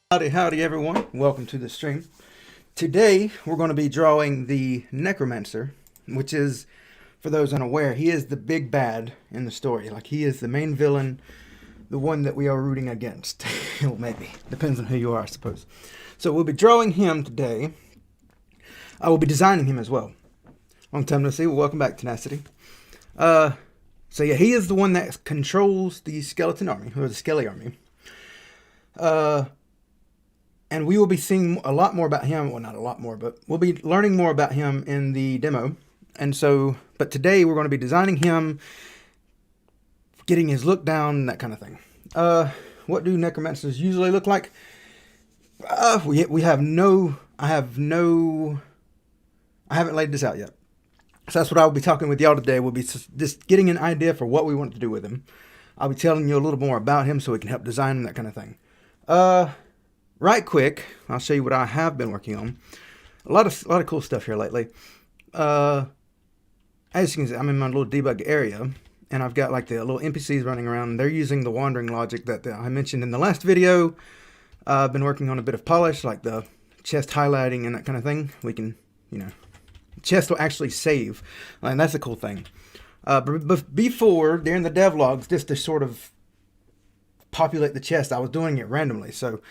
Howdy everyone, welcome to the stream. Today we're going to be drawing the Necromancer, which is, for those unaware, he is the big bad in the story. Like, he is the main villain, the one that we are rooting against. Well, maybe, depends on who you are, I suppose. So we'll be drawing him today. I will be designing him as well. Long time no see, well, welcome back, Tenacity. So yeah, he is the one that controls the skeleton army, or the Skelly army. And we will be seeing a lot more about him. Well, not a lot more, but we'll be learning more about him in the demo. And so, but today we're going to be designing him, getting his look down, that kind of thing. What do necromancers usually look like? We have no, I haven't laid this out yet. So that's what I'll be talking with y'all today. We'll be just getting an idea for what we want to do with him. I'll be telling you a little more about him so we can help design him, that kind of thing. Right quick, I'll show you what I have been working on. A lot of cool stuff here lately. As you can see, I'm in my little debug area, and I've got like the little NPCs running around. They're using the wandering logic that I mentioned in the last video. I've been working on a bit of polish, like the chest highlighting and that kind of thing. We can, chest will actually save, and that's a cool thing. But before, during the devlogs, just to sort of populate the chest, I was doing it randomly. So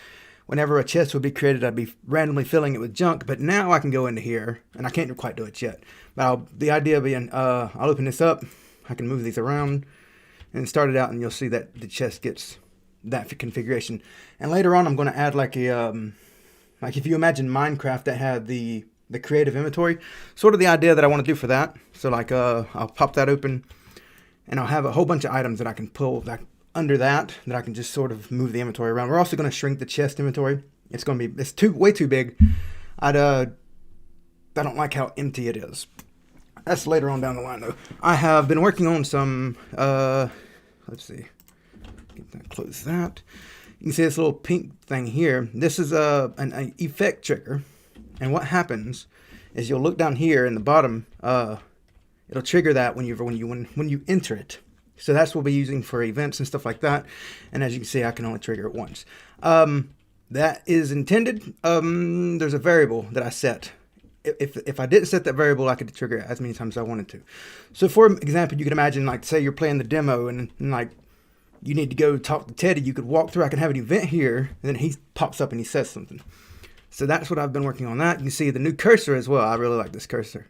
whenever a chest would be created, I'd be randomly filling it with junk. But now I can go into here, and I can't quite do it yet. But the idea being, I'll open this up. I can move these around and start it out, and you'll see that the chest gets that configuration. And later on, I'm going to add like a, like if you imagine Minecraft that had the creative inventory, sort of the idea that I want to do for that. So like, I'll pop that open, and I'll have a whole bunch of items that I can pull back under that I can just sort of move the inventory around. We're also going to shrink the chest inventory. It's going to be, it's way too big. I don't like how empty it is. That's later on down the line though. I have been working on some, let's see, close that. You can see this little pink thing here. This is an effect trigger, and what happens is you'll look down here in the bottom. It'll trigger that when you enter it. So that's what we'll be using for events and stuff like that. And as you can see, I can only trigger it once. That is intended. There's a variable that I set. If I didn't set that variable, I could trigger it as many times as I wanted to. So for example, you can imagine, like, say you're playing the demo and like you need to go talk to Teddy. You could walk through. I can have an event here, and then he pops up and he says something. So that's what I've been working on. That you can see the new cursor as well. I really like this cursor.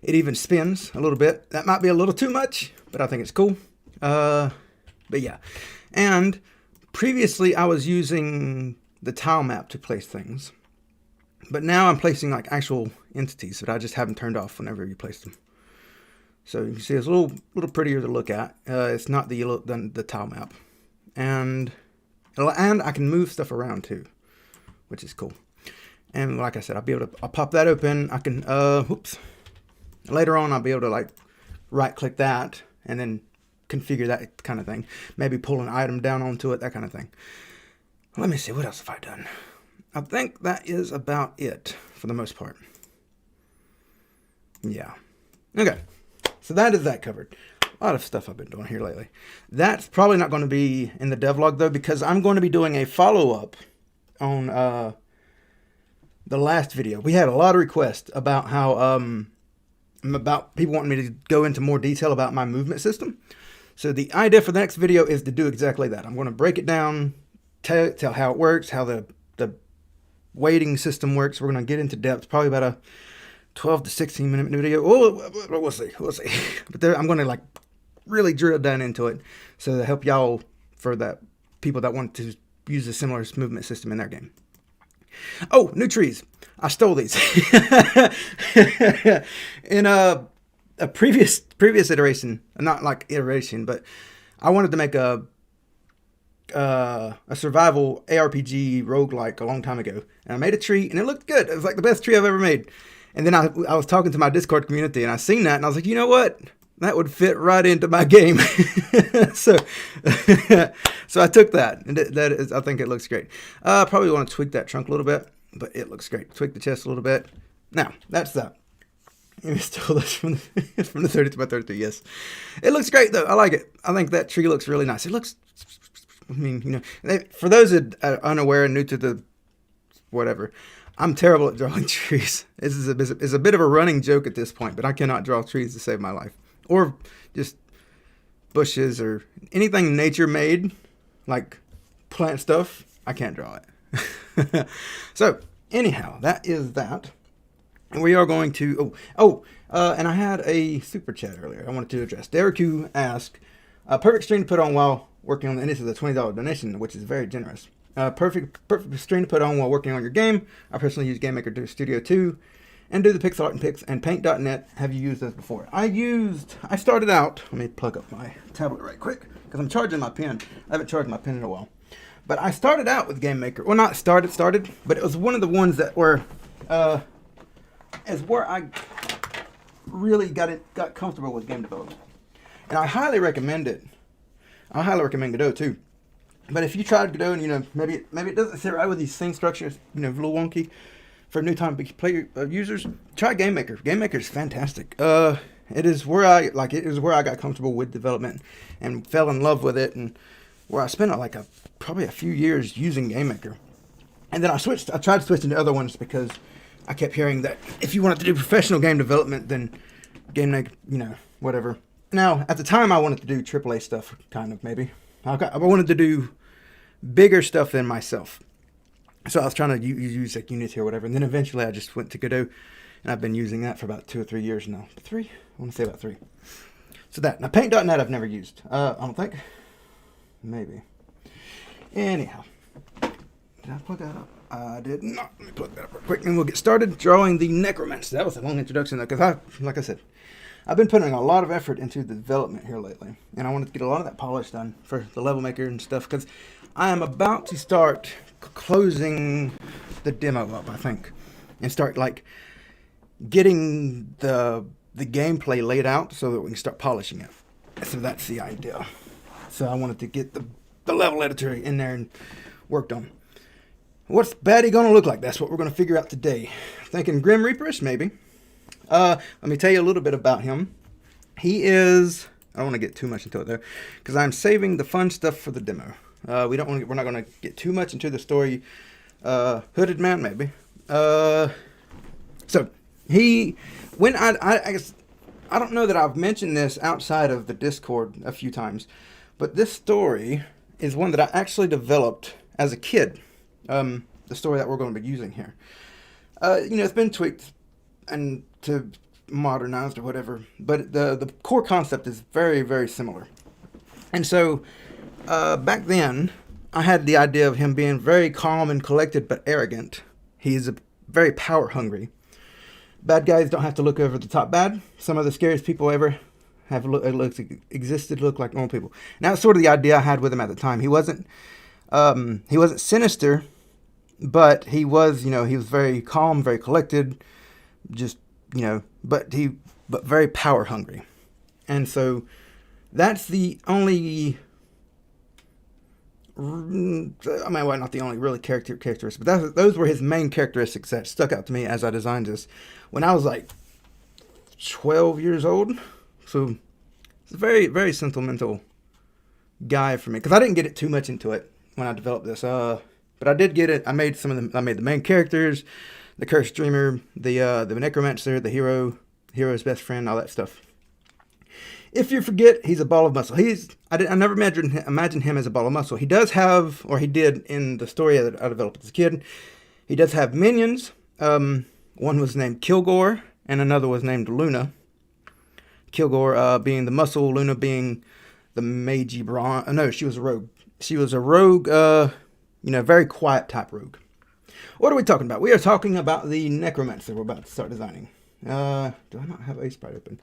It even spins a little bit. That might be a little too much, but I think it's cool. But yeah. And previously I was using the tile map to place things. But now I'm placing like actual entities that I just haven't turned off whenever you place them. So you can see it's a little prettier to look at. It's not the tile map, and I can move stuff around too, which is cool. And like I said, I'll pop that open. I can later on I'll be able to like right click that and then configure that kind of thing. Maybe pull an item down onto it, that kind of thing. Let me see, what else have I done? I think that is about it for the most part. Yeah. Okay. So that is that covered. A lot of stuff I've been doing here lately. That's probably not going to be in the devlog though, because I'm going to be doing a follow-up on the last video. We had a lot of requests about how about people wanting me to go into more detail about my movement system. So the idea for the next video is to do exactly that. I'm going to break it down, tell how it works, how the weighting system works. We're going to get into depth, probably about a 12 to 16 minute video. We'll see. But I'm going to like really drill down into it, so to help y'all, for that people that want to use a similar movement system in their game. Oh, new trees. I stole these in a previous iteration, not like iteration, but I wanted to make a survival ARPG roguelike a long time ago, and I made a tree, and it looked good. It was like the best tree I've ever made. And then I was talking to my Discord community, and I seen that, and I was like, you know what? That would fit right into my game. so I took that, and I think it looks great. Probably want to tweak that trunk a little bit, but it looks great. Tweak the chest a little bit. Now, that's that. It's still this from the 32 by 32, yes. It looks great, though. I like it. I think that tree looks really nice. It looks, I mean, you know, for those that are unaware and new to the whatever, I'm terrible at drawing trees. This is a bit of a running joke at this point, but I cannot draw trees to save my life. Or just bushes or anything nature made, like plant stuff. I can't draw it. So, anyhow, that is that. And we are going to... and I had a super chat earlier I wanted to address. Dereku asked, perfect stream to put on while working on... And this is a $20 donation, which is very generous. Perfect stream to put on while working on your game. I personally use GameMaker Studio 2 and do the pixel art and paint.net. Have you used those before? I started out... Let me plug up my tablet right quick, because I'm charging my pen. I haven't charged my pen in a while. But I started out with GameMaker. Well, not started, but it was one of the ones that were... is where I really got comfortable with game development. And I highly recommend it. I highly recommend Godot too. But if you try Godot and, you know, maybe it doesn't sit right with these scene structures, you know, a little wonky for new time player users, try GameMaker. GameMaker is fantastic. It is where I got comfortable with development and fell in love with it, and where I spent probably a few years using GameMaker. And then I tried to switch into other ones because I kept hearing that if you wanted to do professional game development, then GameMaker, you know, whatever. Now, at the time, I wanted to do AAA stuff, kind of, maybe. I wanted to do bigger stuff than myself. So I was trying to use like Unity or whatever. And then eventually I just went to Godot, and I've been using that for about 2 or 3 years now. 3? I want to say about 3. So that. Now, paint.net I've never used. I don't think. Maybe. Anyhow. Did I plug that up? I did not. Let me plug that up real quick, and we'll get started drawing the necromancer. That was a long introduction, though, because like I said, I've been putting a lot of effort into the development here lately, and I wanted to get a lot of that polish done for the level maker and stuff, because I am about to start closing the demo up, I think, and start like getting the gameplay laid out so that we can start polishing it. So that's the idea. So I wanted to get the level editor in there and worked on. What's Batty gonna look like? That's what we're gonna figure out today. Thinking Grim Reaperish, maybe. Let me tell you a little bit about him. He is... I don't want to get too much into it though, because I'm saving the fun stuff for the demo. We're not gonna get too much into the story. Hooded man, maybe. So I guess I don't know that I've mentioned this outside of the Discord a few times, but this story is one that I actually developed as a kid. The story that we're going to be using here. You know, it's been tweaked and to modernized or whatever, but the core concept is very, very similar. And so, back then, I had the idea of him being very calm and collected, but arrogant. He's very power hungry. Bad guys don't have to look over the top bad. Some of the scariest people ever have existed look like normal people. And that's sort of the idea I had with him at the time. He wasn't sinister, but he was, you know, he was very calm, very collected, just, you know, but very power hungry. And so that's the only, I mean, well, not the only really characteristics, but those were his main characteristics that stuck out to me as I designed this when I was like 12 years old. So it's a very, very sentimental guy for me, because I didn't get it too much into it when I developed this. But I did get it. I made the main characters, the cursed dreamer, the necromancer, the hero's best friend, all that stuff. If you forget, he's a ball of muscle. I never imagined him as a ball of muscle. He does have, or he did in the story that I developed as a kid, he does have minions. One was named Kilgore, and another was named Luna. Kilgore being the muscle, Luna being the magey brawn. No, she was a rogue. She was a rogue, very quiet type rogue. What are we talking about? We are talking about the necromancer we're about to start designing. Do I not have A-Sprite open?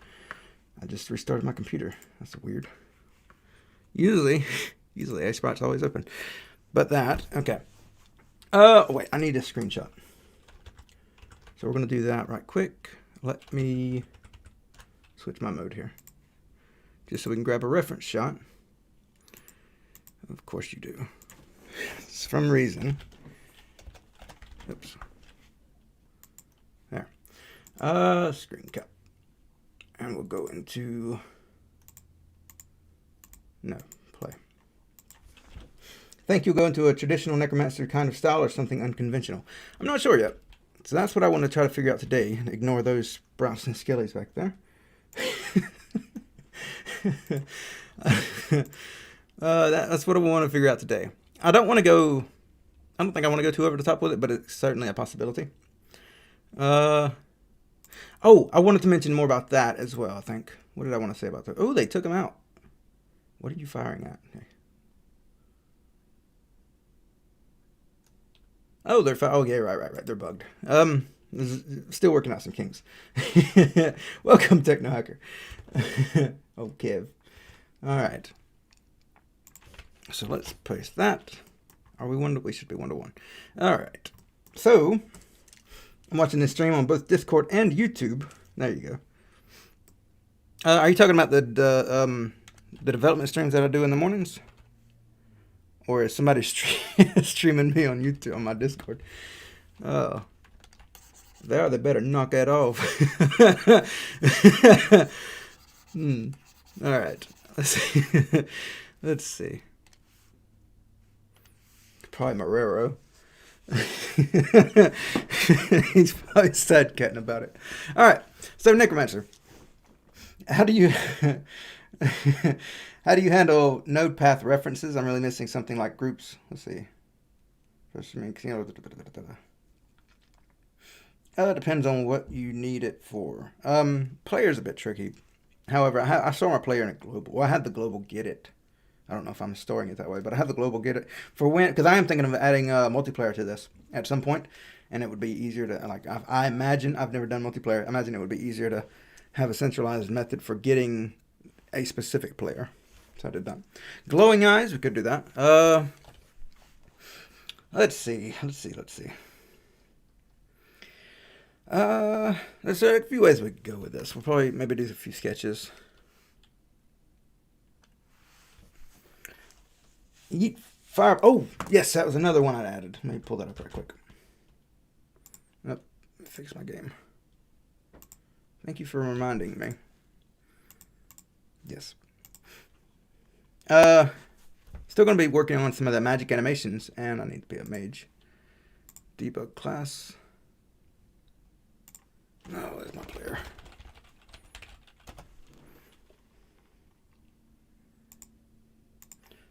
I just restarted my computer. That's weird. Usually A-Sprite's always open. But okay. Wait, I need a screenshot. So we're going to do that right quick. Let me switch my mode here, just so we can grab a reference shot. Of course you do. For some reason. Oops. There. Screen cap. And we'll go into play. Think you'll go into a traditional necromancer kind of style or something unconventional? I'm not sure yet. So that's what I want to try to figure out today. Ignore those browns and skellies back there. That's what I want to figure out today. I don't think I want to go too over the top with it, but it's certainly a possibility. I wanted to mention more about that as well, I think. What did I want to say about that? Oh, they took him out. What are you firing at? Okay. Oh, yeah, right. They're bugged. Still working out some kinks. Welcome, Techno Hacker. Oh, Kev. All right. So let's place that. We should be 1-to-1. All right. So I'm watching this stream on both Discord and YouTube. There you go. Are you talking about the development streams that I do in the mornings? Or is somebody streaming me on YouTube, on my Discord? Oh. They better knock that off. All right. Let's see. Probably Marrero. He's probably sad catting about it. All right. So Necromancer. How do you handle node path references? I'm really missing something like groups. Let's see. Depends on what you need it for. Player's a bit tricky. However, I saw my player in a global. Well, I had the global get it. I don't know if I'm storing it that way, but I have the global get it for when, because I am thinking of adding multiplayer to this at some point, and it would be easier to, like, I imagine, I've never done multiplayer, I imagine it would be easier to have a centralized method for getting a specific player. So I did that. Glowing eyes, we could do that. Let's see. There's a few ways we could go with this. We'll probably maybe do a few sketches. Yeet fire. Oh, yes, that was another one I added. Let me pull that up right quick. Oh, fix my game. Thank you for reminding me. Yes. Still going to be working on some of the magic animations, and I need to be a mage. Debug class. Oh, there's my player.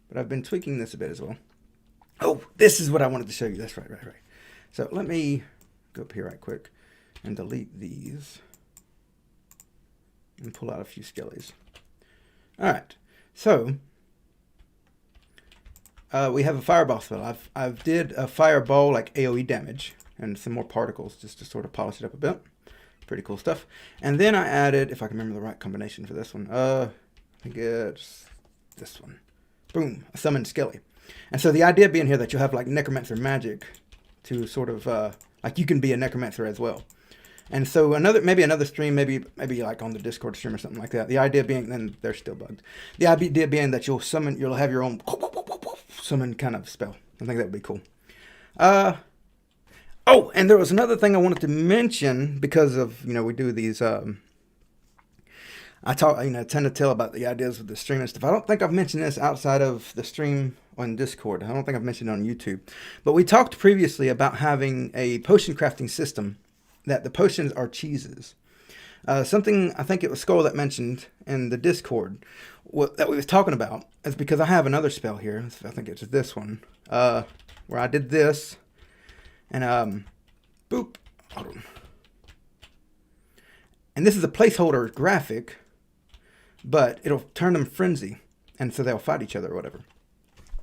But I've been tweaking this a bit as well. Oh, this is what I wanted to show you. That's right. So let me go up here right quick and delete these and pull out a few skellies. All right. So we have a fireball spell. I've did a fireball like AoE damage, and some more particles just to sort of polish it up a bit. Pretty cool stuff. And then I added, if I can remember the right combination for this one, I think it's this one. Boom, a summoned skelly. And so the idea being here that you'll have like necromancer magic to sort of, like you can be a necromancer as well. And so maybe another stream, maybe like on the Discord stream or something like that. The idea being, then they're still bugged. The idea being that you'll have your own summon kind of spell. I think that would be cool. Oh, and there was another thing I wanted to mention because of, we do these, I tend to tell about the ideas with the stream and stuff. I don't think I've mentioned this outside of the stream on Discord. I don't think I've mentioned it on YouTube. But we talked previously about having a potion crafting system that the potions are cheeses. Something I think it was Skull that mentioned in the Discord that we was talking about is because I have another spell here. I think it's this one, where I did this. And, boop. Hold on. And this is a placeholder graphic, but it'll turn them frenzy. And so they'll fight each other or whatever.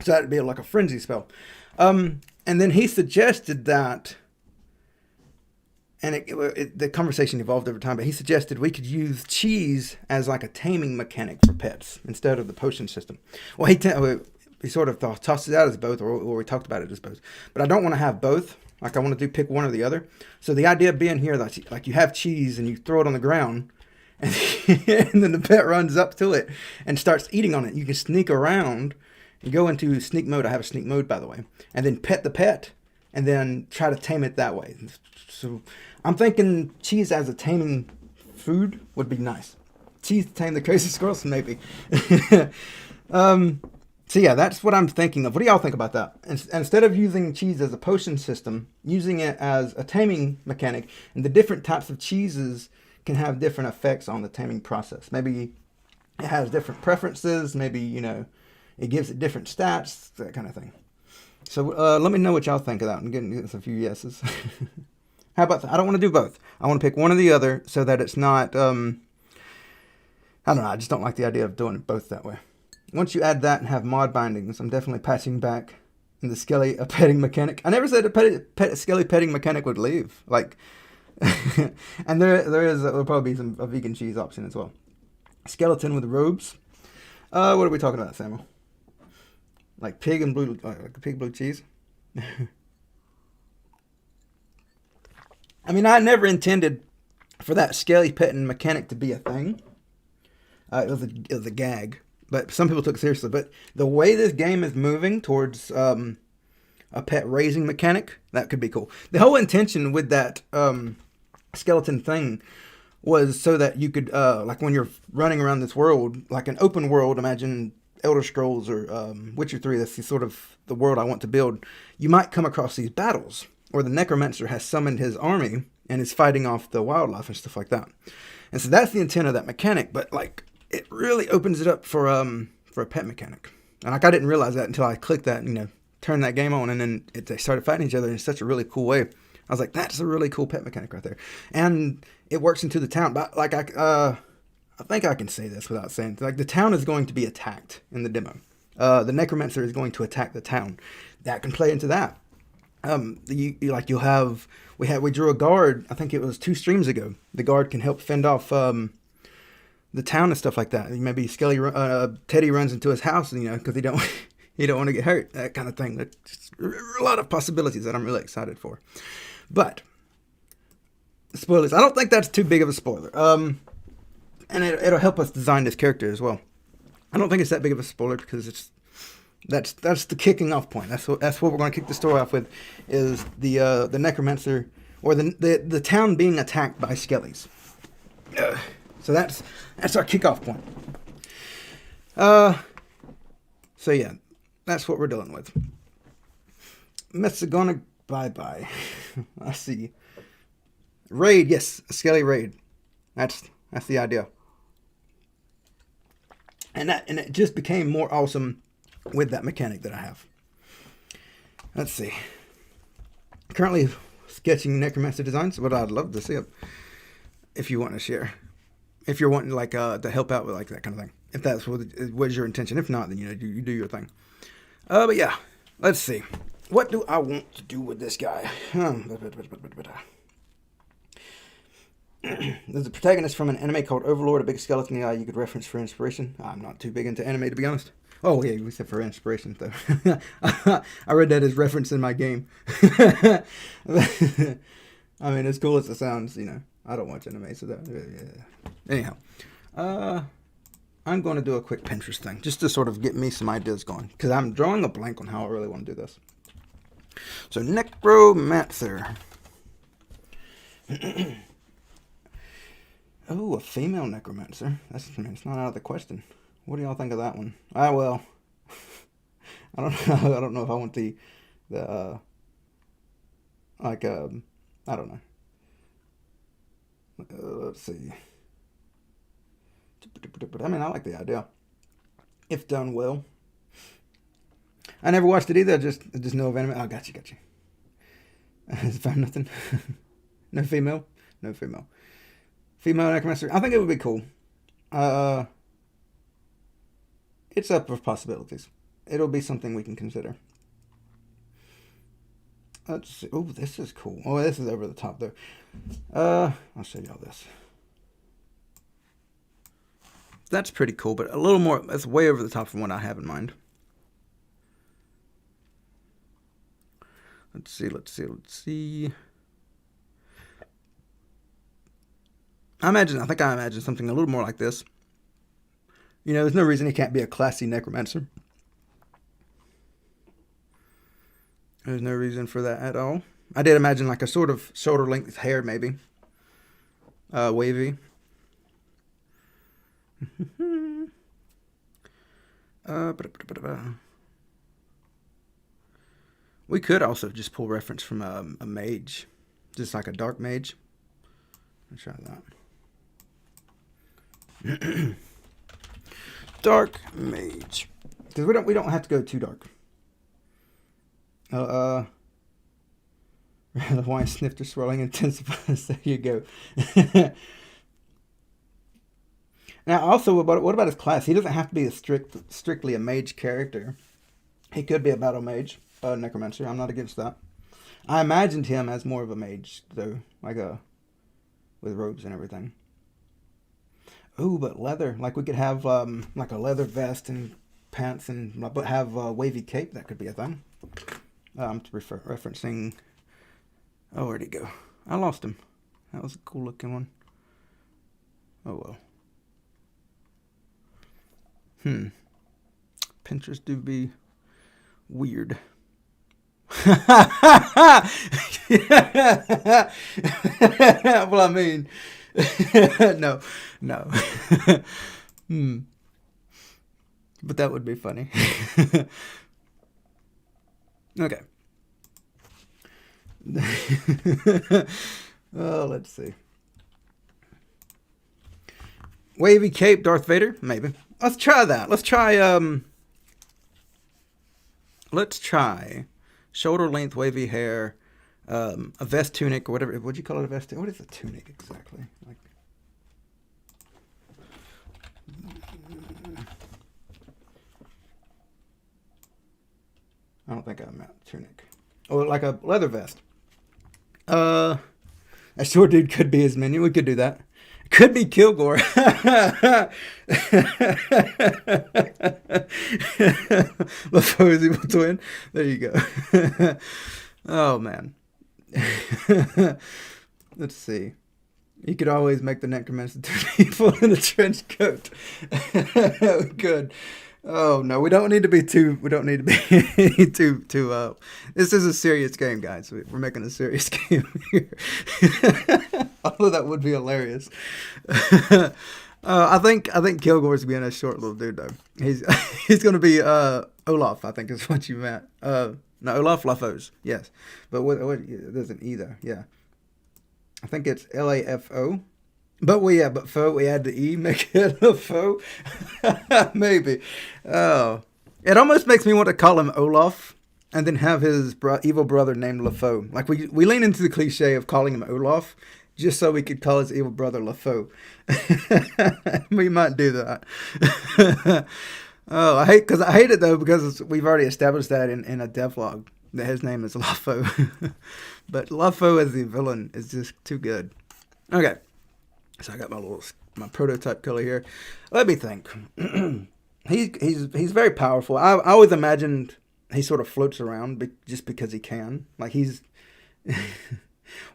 So that'd be like a frenzy spell. And then he suggested that, and the conversation evolved over time, but he suggested we could use cheese as like a taming mechanic for pets instead of the potion system. Well, he sort of tossed it out as both, or we talked about it as both. But I don't want to have both. Like I want to pick one or the other. So the idea being here that like you have cheese and you throw it on the ground, and, and then the pet runs up to it and starts eating on it. You can sneak around and go into sneak mode. I have a sneak mode, by the way, and then pet the pet and then try to tame it that way. So I'm thinking cheese as a taming food would be nice. Cheese to tame the crazy squirrels, maybe. So yeah, that's what I'm thinking of. What do y'all think about that? Instead of using cheese as a potion system, using it as a taming mechanic, and the different types of cheeses can have different effects on the taming process. Maybe it has different preferences. Maybe, it gives it different stats, that kind of thing. So let me know what y'all think of that. I'm getting a few yeses. How about that? I don't want to do both. I want to pick one or the other so that it's not, I don't know. I just don't like the idea of doing it both that way. Once you add that and have mod bindings, I'm definitely patching back in the Skelly a petting mechanic. I never said a Skelly petting mechanic would leave. Like, and there'll probably be a vegan cheese option as well. Skeleton with robes. What are we talking about, Samuel? Like pig and blue, like pig blue cheese. I mean, I never intended for that Skelly petting mechanic to be a thing. It was a gag. But some people took it seriously. But the way this game is moving towards a pet raising mechanic, that could be cool. The whole intention with that skeleton thing was so that you could, like when you're running around this world, like an open world, imagine Elder Scrolls or Witcher 3, that's the sort of the world I want to build. You might come across these battles where the necromancer has summoned his army and is fighting off the wildlife and stuff like that. And so that's the intent of that mechanic. But like, it really opens it up for a pet mechanic. And like I didn't realize that until I clicked that, turned that game on, and then they started fighting each other in such a really cool way. I was like, that's a really cool pet mechanic right there. And it works into the town. But like I think I can say this without saying, like, the town is going to be attacked in the demo. The necromancer is going to attack the town. That can play into that. We drew a guard. I think it was 2 streams ago. The guard can help fend off the town and stuff like that. Maybe Teddy runs into his house, because he don't want to get hurt. That kind of thing. That's a lot of possibilities that I'm really excited for. But spoilers. I don't think that's too big of a spoiler. And it'll help us design this character as well. I don't think it's that big of a spoiler because that's the kicking off point. That's what we're going to kick the story off with, is the necromancer or the town being attacked by skellies. So that's our kickoff point. So yeah, that's what we're dealing with. Metsagonic, bye. I see. Raid, yes, a skelly raid. That's the idea. And it just became more awesome with that mechanic that I have. Let's see. Currently sketching necromancer designs, but I'd love to see it if you want to share. If you're wanting to help out with like that kind of thing. If that's what is your intention. If not, then you do your thing. But yeah, let's see. What do I want to do with this guy? There's a protagonist from an anime called Overlord, a big skeleton AI you could reference for inspiration. I'm not too big into anime, to be honest. Oh, yeah, we said for inspiration, though. I read that as reference in my game. I mean, as cool as it sounds, you know, I don't watch anime, so that, yeah. Anyhow, I'm going to do a quick Pinterest thing, just to sort of get me some ideas going, because I'm drawing a blank on how I really want to do this. So, Necromancer. Oh, a female necromancer. I mean, it's not out of the question. What do y'all think of that one? Well, I don't know. I don't know if I want I don't know. Let's see. I mean, I like the idea. If done well. I never watched it either. I just know of anime. Oh, got you. Has found nothing. No female. Female necromancer. I think it would be cool. It's up for possibilities. It'll be something we can consider. Let's see. Oh, this is cool. Oh, this is over the top though. I'll show y'all this. That's pretty cool, but a little more. That's way over the top from what I have in mind. Let's see. I think I imagine something a little more like this. You know, there's no reason he can't be a classy necromancer. There's no reason for that at all. I did imagine like a sort of shoulder length hair, maybe. Wavy. We could also just pull reference from a mage. Just like a dark mage. Let's try that. Dark mage. Because we don't have to go too dark. The Hawaiian snifter swirling intensifies. There you go. Now, also, what about his class? He doesn't have to be strictly a mage character. He could be a battle mage, necromancer. I'm not against that. I imagined him as more of a mage, though, with robes and everything. Ooh, but leather. Like we could have like a leather vest and pants, but have a wavy cape. That could be a thing. I'm referencing. Oh, where'd he go? I lost him. That was a cool looking one. Oh well. Pinterest do be weird. Well, I mean, no. But that would be funny. Okay. Oh, let's see. Wavy cape, Darth Vader? Maybe. Let's try that. Let's try shoulder length wavy hair, a vest tunic or whatever. Would you call it a vest? What is a tunic exactly? Like, I don't think I meant tunic. Or like a leather vest. A short dude could be his minion. We could do that. Could be Kilgore. LaFoe's evil twin. There you go. Oh, man. Let's see. You could always make the necromancer two people in a trench coat. We could. Oh no, we don't need to be too. This is a serious game, guys. We're making a serious game here. Although that would be hilarious. I think Kilgore's being a short little dude though. He's gonna be Olaf. I think is what you meant. No, Olaf Lafos. Yes, but what there's an E there. Yeah, I think it's LAFO. But we add the E, make it a foe. Maybe. Oh. It almost makes me want to call him Olaf and then have his evil brother named LaFoe. Like we lean into the cliche of calling him Olaf just so we could call his evil brother LaFoe. We might do that. Oh, I hate it though because we've already established that in a devlog. that his name is Luffo. But Luffo as the villain is just too good. Okay, so I got my prototype color here. Let me think. He's very powerful. I always imagined he sort of floats around just because he can. Like he's.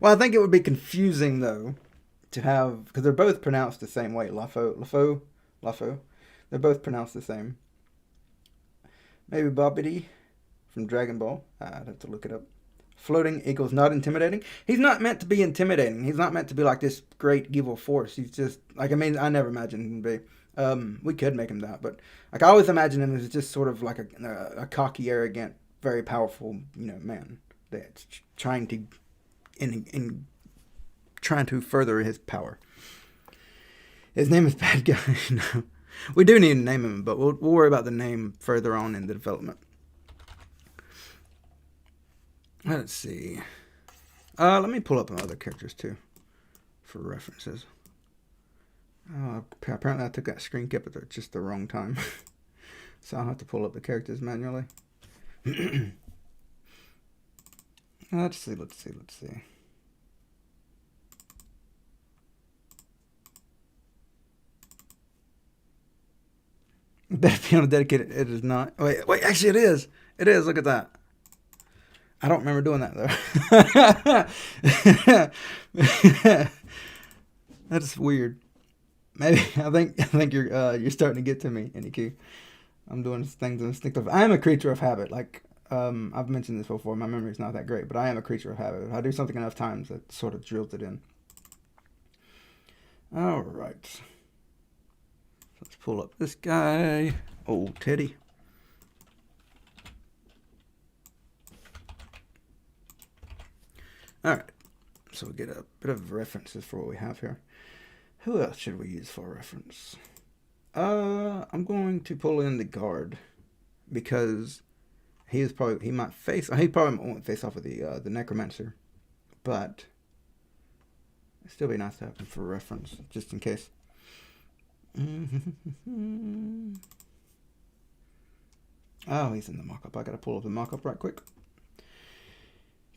Well, I think it would be confusing though to have, because they're both pronounced the same way. Luffo. They're both pronounced the same. Maybe Bobbity from Dragon Ball. I'd have to look it up. Floating equals not intimidating. He's not meant to be intimidating. He's not meant to be like this great evil force. He's just like, I mean, I never imagined him to be. We could make him that, but like I always imagine him as just sort of like a cocky, arrogant, very powerful, man that's trying to trying to further his power. His name is Bad Guy. No, we do need to name him, but we'll worry about the name further on in the development. Let's see. Let me pull up other characters too for references. Apparently I took that screen cap at just the wrong time. So I'll have to pull up the characters manually. Let's see. Better be on a dedicated. It is not. Wait, actually it is. It is, look at that. I don't remember doing that though. That's weird. Maybe I think you're starting to get to me, NQ. I'm doing things instinctive. I am a creature of habit. Like I've mentioned this before. My memory's not that great, but I am a creature of habit. If I do something enough times, that sort of drills it in. All right. Let's pull up this guy. Oh, Teddy. All right. So we get a bit of references for what we have here. Who else should we use for reference? I'm going to pull in the guard because he probably won't face off with the necromancer, but it'd still be nice to have him for reference just in case. Oh, he's in the mock-up. I gotta pull up the mock-up right quick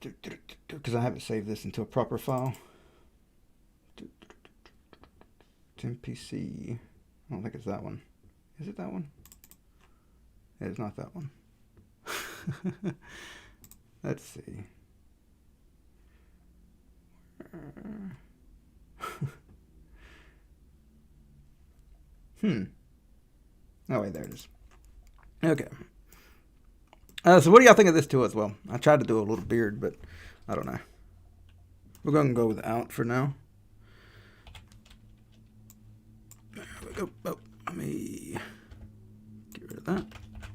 because I haven't saved this into a proper file. NPC. I don't think it's that one. Is it that one? It's not that one. Let's see. Oh wait, there it is. Okay. So what do y'all think of this too as well? I tried to do a little beard, but I don't know. We're going to go without for now. There we go. Oh, let me get rid of that.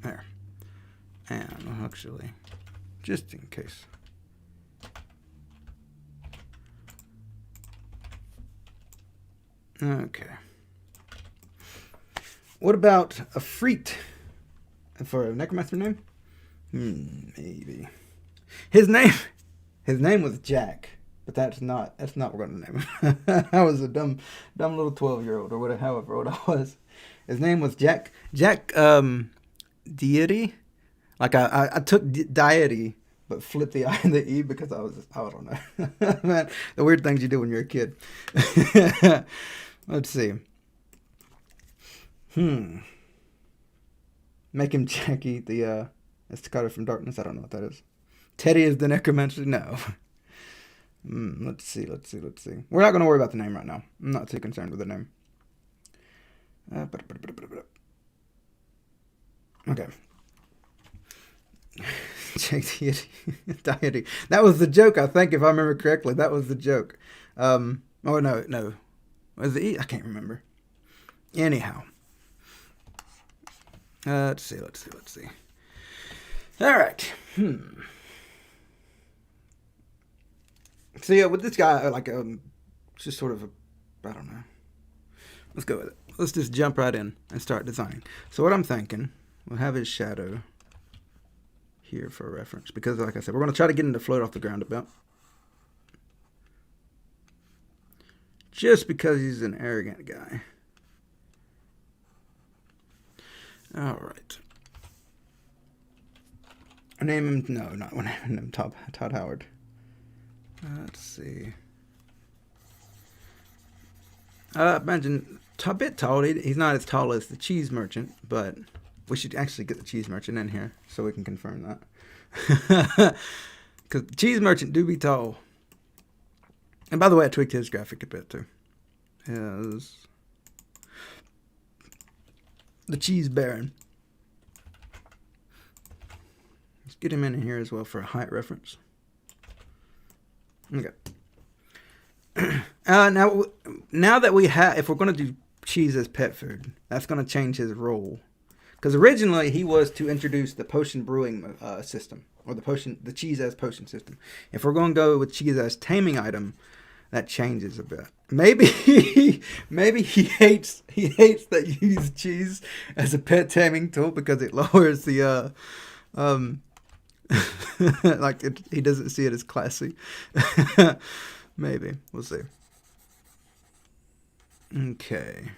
There. And actually, just in case. Okay. What about a Freet for a necromancer name? Maybe. His name was Jack, but that's not what we're gonna name him. I was a dumb little 12-year-old or whatever, however old I was. His name was Jack Deity. Like I took deity, but flipped the I and the E because I don't know. Man, the weird things you do when you're a kid. Let's see. Make him Jackie, the Estacado from Darkness. I don't know what that is. Teddy is the necromancer. No. Let's see. We're not going to worry about the name right now. I'm not too concerned with the name. Okay. Deity. That was the joke, I think, if I remember correctly. That was the joke. Oh, no. Was it E? I can't remember. Anyhow. Let's see. All right. So yeah, with this guy, just sort of I don't know. Let's go with it. Let's just jump right in and start designing. So what I'm thinking, we'll have his shadow here for reference because, like I said, we're going to try to get him to float off the ground a bit. Just because he's an arrogant guy. All right. I name him, no, not when I name him Todd Howard. Let's see. Imagine a bit tall. He's not as tall as the cheese merchant, but we should actually get the cheese merchant in here so we can confirm that. Because the cheese merchant do be tall. And by the way, I tweaked his graphic a bit too. Is the cheese baron. Let's get him in here as well for a height reference. Okay. Now that we have, if we're going to do cheese as pet food, that's going to change his role. Because originally he was to introduce the potion brewing system, or the cheese as potion system. If we're going to go with cheese as taming item, that changes a bit. Maybe maybe he hates that you use cheese as a pet taming tool because it lowers the he doesn't see it as classy. Maybe we'll see. Okay.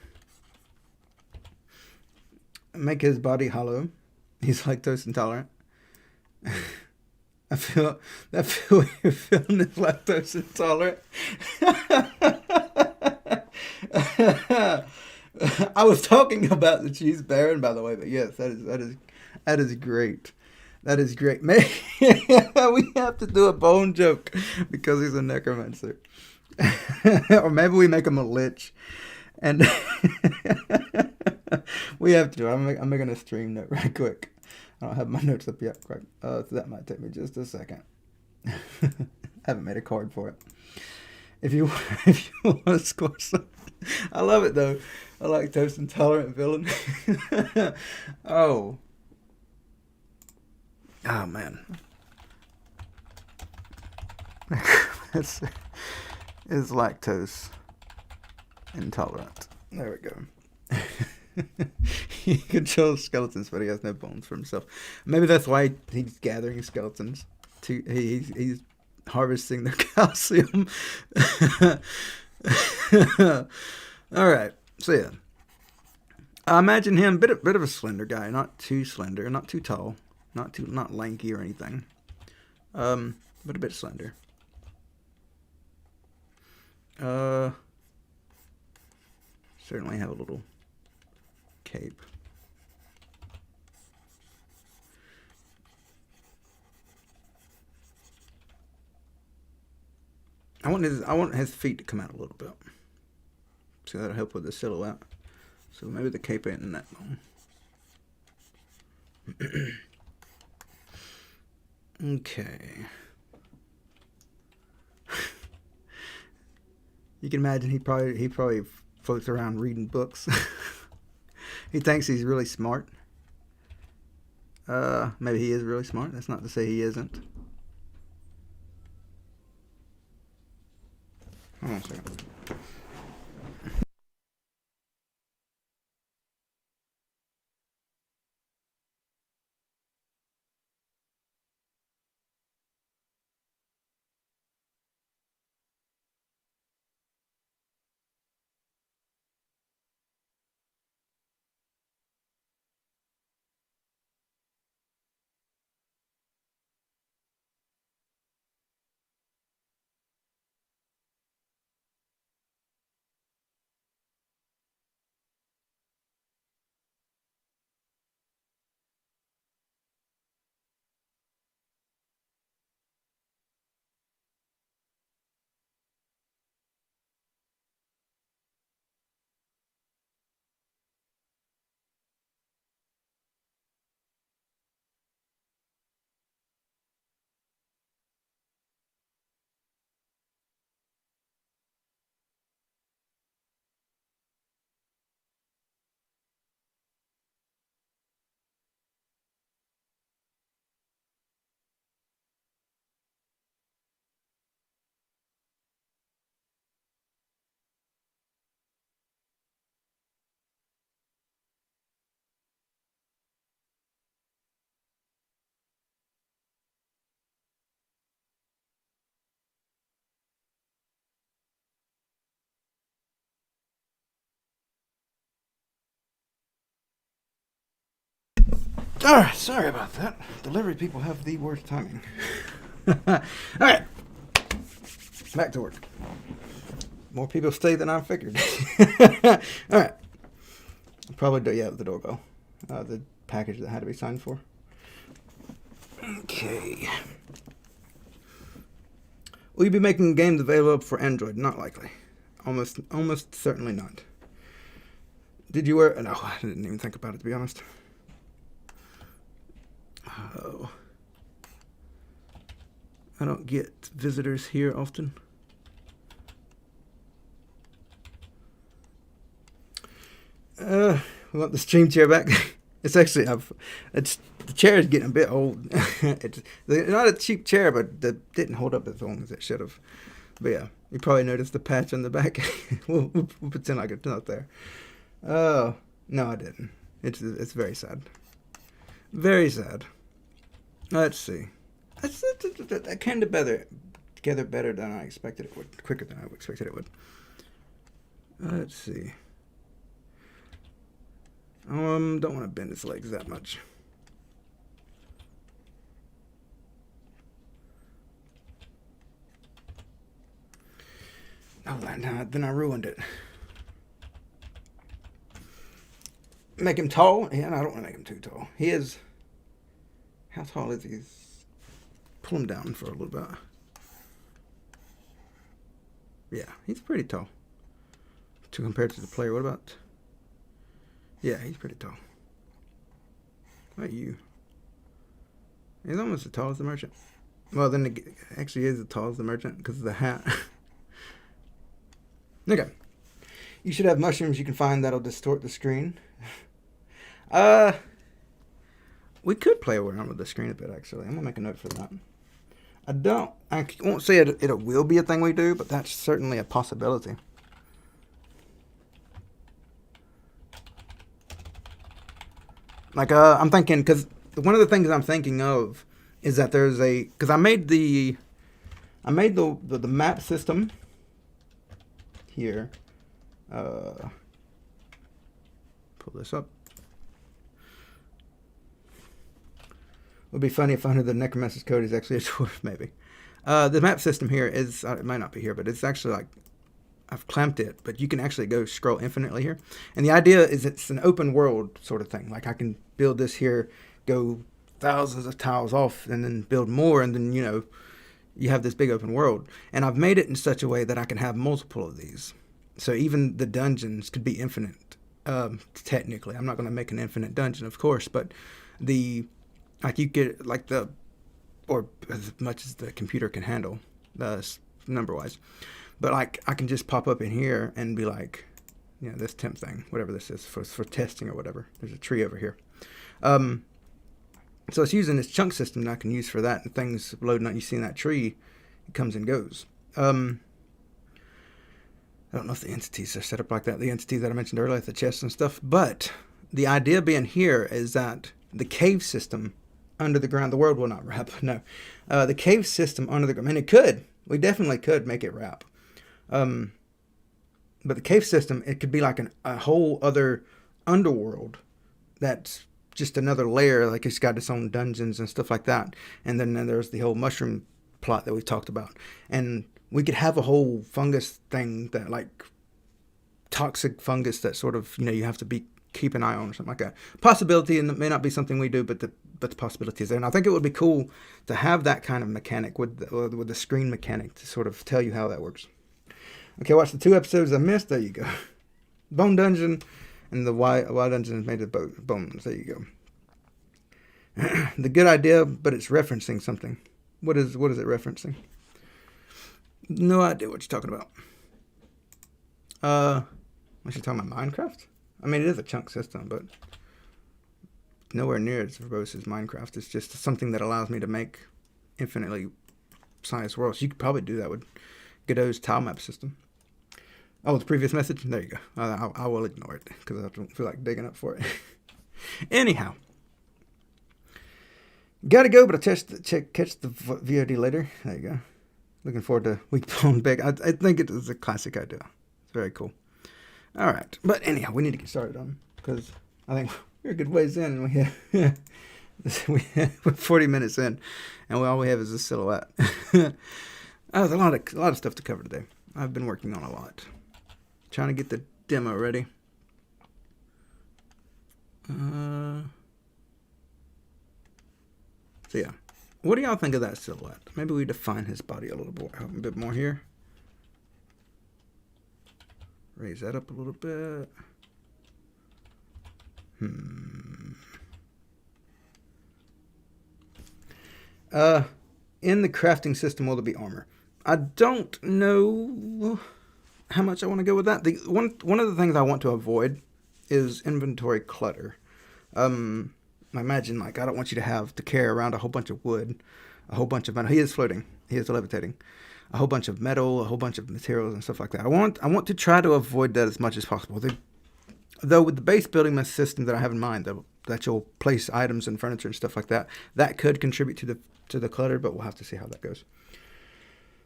Make his body hollow. He's lactose intolerant. I feel you're feeling is lactose intolerant. I was talking about the cheese baron, by the way, but yes, that is great. That is great. Maybe we have to do a bone joke because he's a necromancer, or maybe we make him a lich, and we have to do it. I'm making a stream note right quick. I don't have my notes up yet, right? So that might take me just a second. I haven't made a card for it. If you want to score some, I love it though. I like toast intolerant villain. Oh man, is lactose intolerant. There we go. He controls skeletons, but he has no bones for himself. Maybe that's why he's gathering skeletons. He's harvesting their calcium. All right, so yeah, I imagine him bit of a slender guy, not too slender, not too tall, not lanky or anything, but a bit slender. Certainly have a little cape. I want his feet to come out a little bit, so that'll help with the silhouette. So maybe the cape ain't in that long. Okay. You can imagine he probably floats around reading books. He thinks he's really smart. Maybe he is really smart. That's not to say he isn't. Hold on a second. Alright, sorry about that. Delivery people have the worst timing. Alright. Back to work. More people stay than I figured. Alright. Probably do, yeah, the doorbell. The package that had to be signed for. Okay. Will you be making games available for Android? Not likely. Almost certainly not. Did you wear... No, I didn't even think about it, to be honest. Oh. I don't get visitors here often. We want the stream chair back. It's actually, the chair is getting a bit old. It's not a cheap chair, but it didn't hold up as long as it should have. But yeah, you probably noticed the patch on the back. we'll pretend like it's not there. Oh, no, I didn't. It's very sad. Very sad. Let's see. That came together better than I expected it would. Quicker than I expected it would. Let's see. Don't want to bend his legs that much. Oh, then I ruined it. Make him tall? Yeah, no, I don't want to make him too tall. He is... How tall is he? Pull him down for a little bit. Yeah, he's pretty tall. To compare to the player, what about... Yeah, he's pretty tall. What about you? He's almost as tall as the merchant. Well, then it actually is as tall as the merchant because of the hat. Okay. You should have mushrooms you can find that'll distort the screen. We could play around with the screen a bit, actually. I'm going to make a note for that. I won't say it will be a thing we do, but that's certainly a possibility. Like, I'm thinking, because one of the things I'm thinking of is that there's because I made the map system here. Pull this up. It would be funny if under the necromancer's code is actually a dwarf, maybe. The map system here is, it might not be here, but it's actually like, I've clamped it, but you can actually go scroll infinitely here. And the idea is it's an open world sort of thing. Like I can build this here, go thousands of tiles off, and then build more, and then, you have this big open world. And I've made it in such a way that I can have multiple of these. So even the dungeons could be infinite, technically. I'm not going to make an infinite dungeon, of course, but you get or as much as the computer can handle, number-wise. But like, I can just pop up in here and be like, this temp thing, whatever this is, for testing or whatever. There's a tree over here. So it's using this chunk system that I can use for that, and things loading up. You see in that tree, it comes and goes. I don't know if the entities are set up like that, the entities that I mentioned earlier, the chests and stuff. But the idea being here is that the cave system under the ground, the world will not wrap. No, the cave system under the ground, and it could. We definitely could make it wrap. But the cave system, it could be like a whole other underworld that's just another layer, like it's got its own dungeons and stuff like that. And then there's the whole mushroom plot that we talked about. And we could have a whole fungus thing that, like, toxic fungus that sort of, you have to keep an eye on or something like that. Possibility, and it may not be something we do, but the possibility is there. And I think it would be cool to have that kind of mechanic with the screen mechanic to sort of tell you how that works. Okay, watch the 2 episodes I missed. There you go. Bone Dungeon and the Wild Dungeon is made of bones. There you go. The good idea, but it's referencing something. What is it referencing? No idea what you're talking about. Was she talking about Minecraft? I mean, it is a chunk system, but nowhere near as verbose as Minecraft. It's just something that allows me to make infinitely sized worlds. You could probably do that with Godot's tile map system. Oh, the previous message? There you go. I will ignore it because I don't feel like digging up for it. Anyhow. Gotta go, but I'll catch the VOD later. There you go. Looking forward to Weak Bone Big. I think it is a classic idea. It's very cool. All right. But anyhow, we need to get started on because I think we're a good ways in, and we're 40 minutes in, and all we have is a silhouette. There's a lot of stuff to cover today. I've been working on a lot, trying to get the demo ready. So yeah, what do y'all think of that silhouette? Maybe we define his body a bit more here. Raise that up a little bit. In the crafting system, will there be armor? I don't know how much I want to go with that. One of the things I want to avoid is inventory clutter. I imagine, like, I don't want you to have to carry around a whole bunch of wood, a whole bunch of metal. He is floating. He is levitating. A whole bunch of metal, a whole bunch of materials and stuff like that. I want to try to avoid that as much as possible. Though with the base building system that I have in mind, that you'll place items and furniture and stuff like that, that could contribute to the clutter, but we'll have to see how that goes.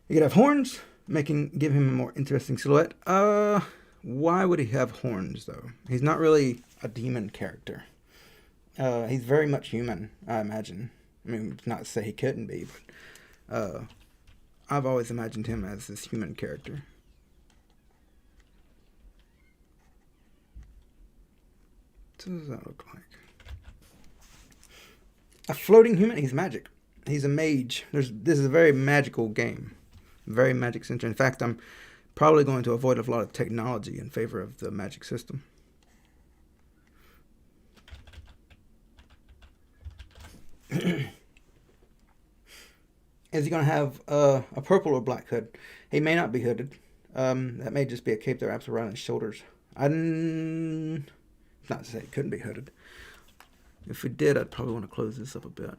You could have horns, give him a more interesting silhouette. Why would he have horns, though? He's not really a demon character. He's very much human, I imagine. I mean, not to say he couldn't be, but I've always imagined him as this human character. What does that look like? A floating human? He's magic. He's a mage. This is a very magical game. Very magic centered. In fact, I'm probably going to avoid a lot of technology in favor of the magic system. Is he going to have a purple or black hood? He may not be hooded. That may just be a cape that wraps around his shoulders. Not to say it couldn't be hooded. If we did, I'd probably want to close this up a bit.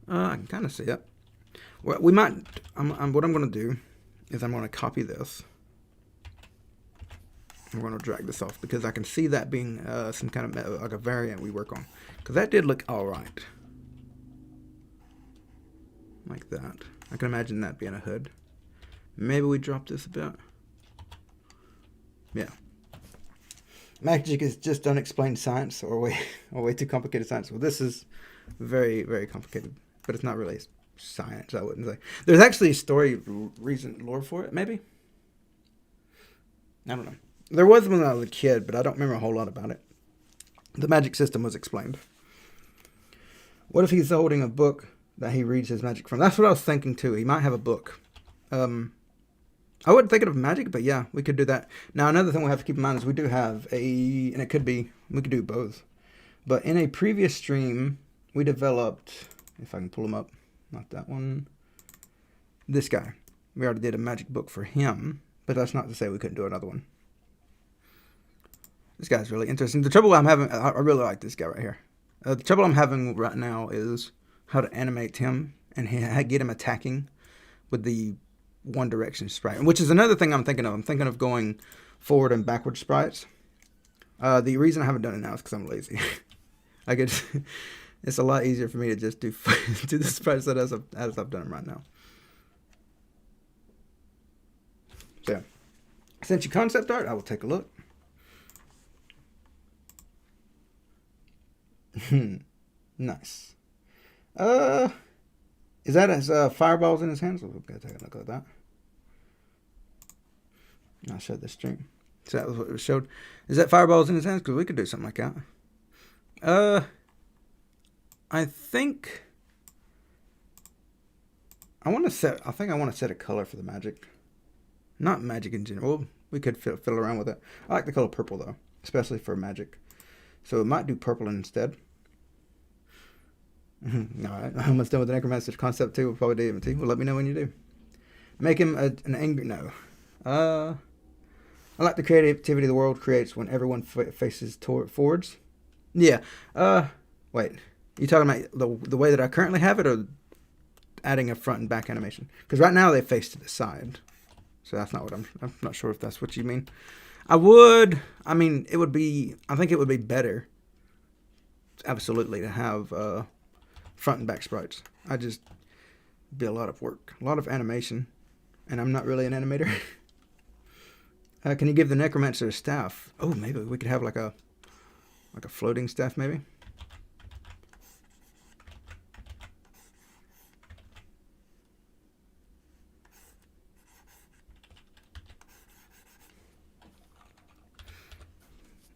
I can kind of see it. Well, we might. What I'm going to do is I'm going to copy this. I'm going to drag this off because I can see that being some kind of like a variant we work on. Because that did look all right. Like that. I can imagine that being a hood. Maybe we drop this a bit. Yeah. Magic is just unexplained science or way too complicated science. Well, this is very, very complicated. But it's not really science, I wouldn't say. There's actually a story, lore for it, maybe? I don't know. There was when I was a kid, but I don't remember a whole lot about it. The magic system was explained. What if he's holding a book that he reads his magic from? That's what I was thinking, too. He might have a book. I wasn't thinking of magic, but yeah, we could do that. Now, another thing we have to keep in mind is we do have and it could be, we could do both. But in a previous stream, we developed, if I can pull him up, not that one, this guy. We already did a magic book for him, but that's not to say we couldn't do another one. This guy's really interesting. The trouble I'm having, I really like this guy right here. The trouble I'm having right now is how to animate him and get him attacking with the one direction sprite, which is another thing I'm thinking of. I'm thinking of going forward and backward sprites. The reason I haven't done it now is because I'm lazy. It's a lot easier for me to just do the sprites as I've done them right now. So yeah. Since you concept art, I will take a look. Nice. Is that his fireballs in his hands? We'll go take a look at that. I'll show the stream. So that was what it showed. Is that fireballs in his hands? Because we could do something like that. I think I want to set a color for the magic. Not magic in general. We could fiddle around with it. I like the color purple though, especially for magic. So it might do purple instead. Alright, I'm almost done with the Necromancer's concept too. We'll probably do it. Well, let me know when you do. Make him an angry... No. I like the creativity the world creates when everyone faces forwards. Yeah. Wait. You talking about the way that I currently have it, or adding a front and back animation? Because right now they face to the side. So that's not what I'm not sure if that's what you mean. I think it would be better, absolutely, to have front and back sprites. It'd be a lot of work, a lot of animation, and I'm not really an animator. Can you give the necromancer a staff? Oh, maybe we could have like a floating staff, maybe.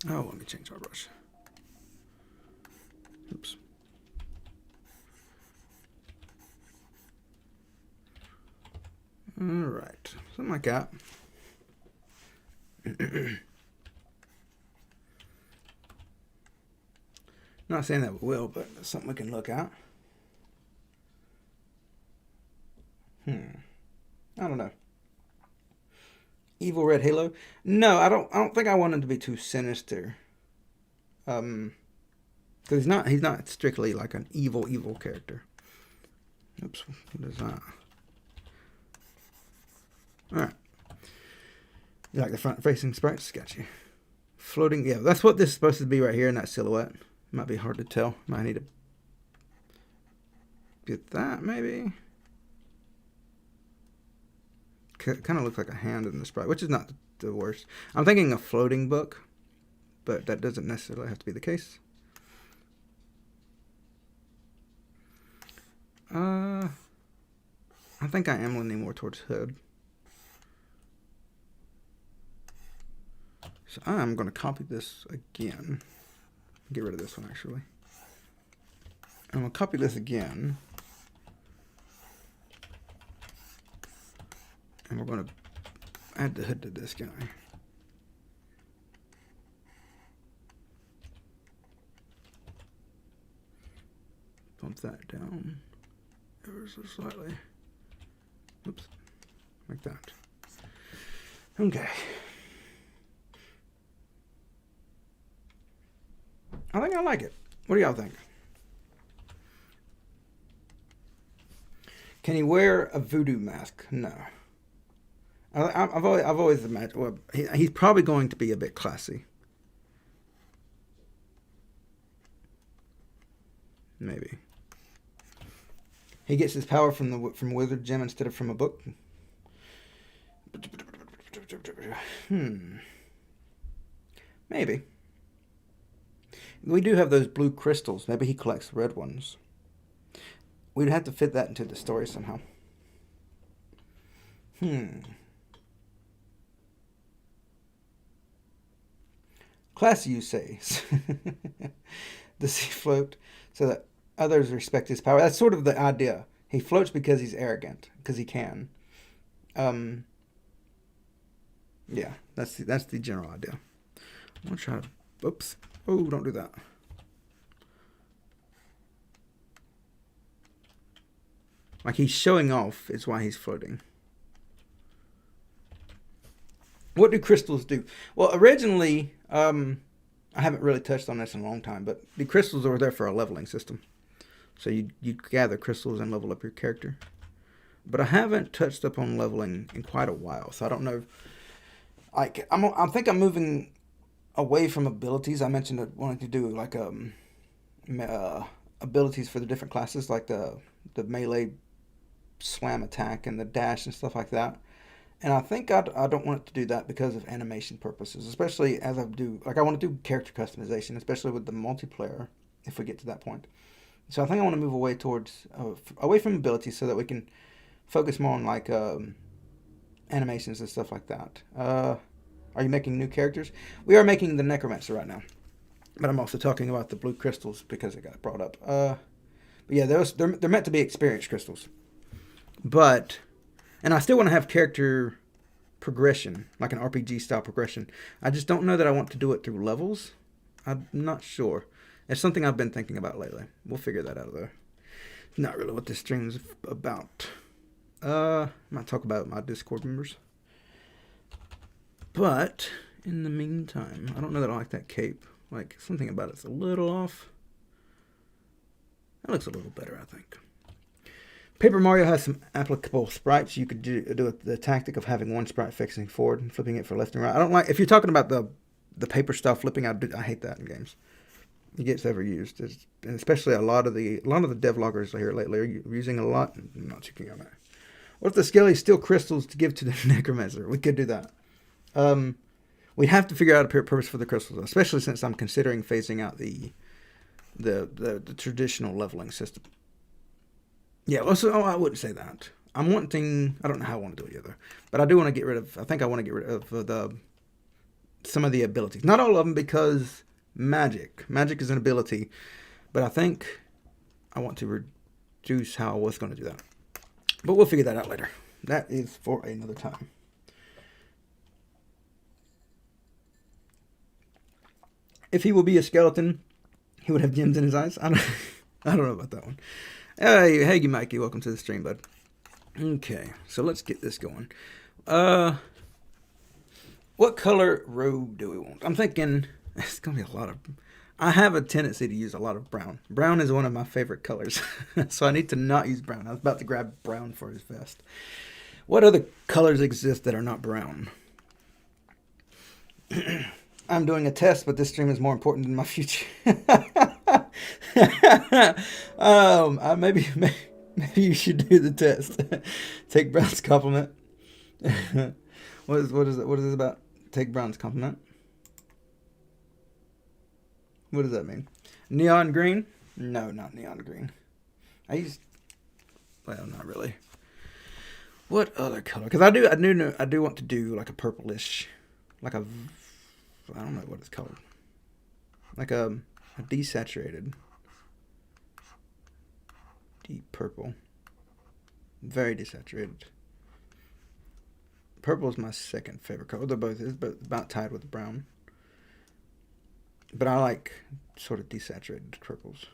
Oh, let me change our brush. Oops. All right, something like that. Not saying that we will, but it's something we can look at. I don't know. Evil Red Halo? No, I don't think I want him to be too sinister. Because he's not strictly like an evil character. Oops, what is that? Alright. You like the front facing sprites? Got you. Floating, yeah, that's what this is supposed to be right here in that silhouette. Might be hard to tell. Might need to get that maybe. Kind of looks like a hand in the sprite, which is not the worst. I'm thinking a floating book, but that doesn't necessarily have to be the case. I think I am leaning more towards hood. So I'm going to copy this again. Get rid of this one, actually. I'm going to copy this again. And we're going to add the hood to this guy. Bump that down ever so slightly. Oops. Like that. Okay. I think I like it. What do y'all think? Can he wear a voodoo mask? No. I've always imagined. Well, he's probably going to be a bit classy. Maybe. He gets his power from Wizard Gem instead of from a book. Maybe. We do have those blue crystals. Maybe he collects red ones. We'd have to fit that into the story somehow. Classy, you say. Does he float so that others respect his power? That's sort of the idea. He floats because he's arrogant, because he can. Yeah, that's the general idea. I'm gonna try to. Oops. Oh, don't do that. Like he's showing off is why he's floating. What do crystals do? Well, originally, I haven't really touched on this in a long time, but the crystals were there for a leveling system. So you gather crystals and level up your character. But I haven't touched up on leveling in quite a while, so I don't know. Like I think I'm moving away from abilities. I mentioned I wanted to do like abilities for the different classes, like the melee slam attack and the dash and stuff like that. And I think I don't want it to do that because of animation purposes, especially as I do. Like I want to do character customization, especially with the multiplayer, if we get to that point. So I think I want to move away towards away from abilities so that we can focus more on like animations and stuff like that. Are you making new characters? We are making the Necromancer right now, but I'm also talking about the blue crystals because it got brought up. But yeah, they're meant to be experience crystals, and I still want to have character progression, like an RPG style progression. I just don't know that I want to do it through levels. I'm not sure. It's something I've been thinking about lately. We'll figure that out though. Not really what this stream is about. I might talk about my Discord members. But in the meantime, I don't know that I like that cape. Like something about it's a little off. That looks a little better, I think. Paper Mario has some applicable sprites. You could do the tactic of having one sprite facing forward and flipping it for left and right. I don't like if you're talking about the paper stuff flipping. I hate that in games. It gets overused, and especially a lot of the devloggers here lately are using it a lot. I'm not too keen on that. What if the scaly steel crystals to give to the necromancer? We could do that. We'd have to figure out a purpose for the crystals, especially since I'm considering phasing out the traditional leveling system. Yeah, well, so I wouldn't say that. I'm wanting. I don't know how I want to do it either, but I do want to get rid of. I think I want to get rid of some of the abilities. Not all of them, because magic is an ability, but I think I want to reduce how I was going to do that. But we'll figure that out later. That is for another time. If he will be a skeleton, he would have gems in his eyes. I don't know about that one. Hey, Mikey, welcome to the stream, bud. Okay, so let's get this going. What color robe do we want? I'm thinking it's gonna be a lot of. I have a tendency to use a lot of brown. Brown is one of my favorite colors, so I need to not use brown. I was about to grab brown for his vest. What other colors exist that are not brown? I'm doing a test, but this stream is more important than my future. Maybe you should do the test. Take Brown's compliment. What is this about? Take Brown's compliment. What does that mean? Neon green? No, not neon green. Well, not really. What other color? Because I do want to do like a purplish, like a, I don't know what it's called. Like a desaturated, deep purple. Very desaturated. Purple is my second favorite color. They're both about tied with brown. But I like sort of desaturated purples.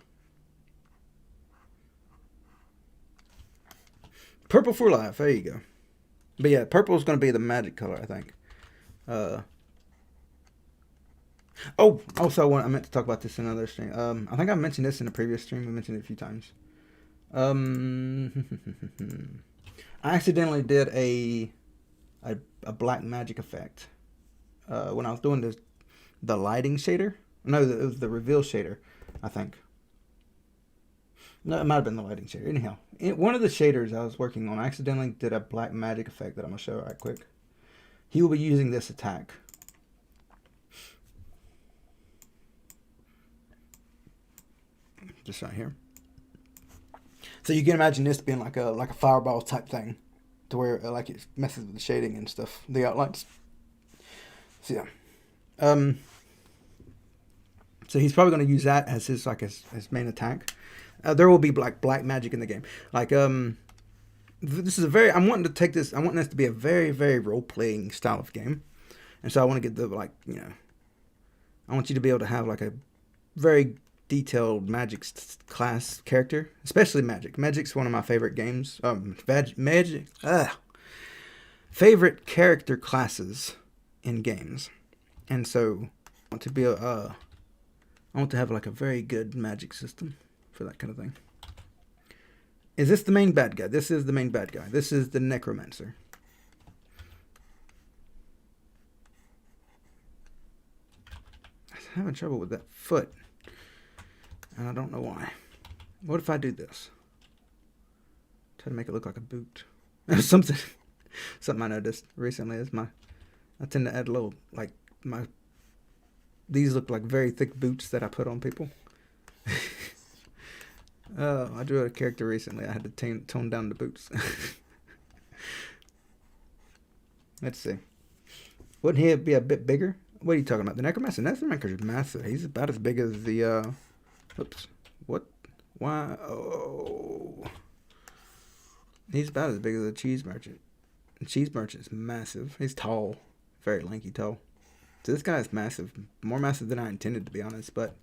Purple for life. There you go. But yeah, purple is going to be the magic color, I think. Also, I meant to talk about this in another stream. I think I mentioned this in a previous stream. We mentioned it a few times. I accidentally did a black magic effect when I was doing the lighting shader. No, it was the reveal shader, I think. No, it might have been the lighting shader. Anyhow, one of the shaders I was working on, I accidentally did a black magic effect that I'm going to show right quick. He will be using this attack. Just right here. So you can imagine this being like a fireball type thing, to where like it messes with the shading and stuff, the outlines. So yeah. So he's probably going to use that as his main attack. There will be black magic in the game. Like this is I want this to be a very, very role playing style of game, and so I want to get I want you to be able to have like a very detailed magic class character, especially magic. Magic's one of my favorite games. Favorite character classes in games, and so I want to have like a very good magic system for that kind of thing. Is this the main bad guy? This is the main bad guy. This is the necromancer. I'm having trouble with that foot, and I don't know why. What if I do this? Try to make it look like a boot. Something I noticed recently is I tend to add a little, like, these look like very thick boots that I put on people. I drew a character recently. I had to tone down the boots. Let's see. Wouldn't he be a bit bigger? What are you talking about? The necromancer? The necromancer is massive. He's about as big as the, oops. What? Why? Oh. He's about as big as a cheese merchant. The cheese merchant is massive. He's tall. Very lanky tall. So this guy is massive. More massive than I intended, to be honest. But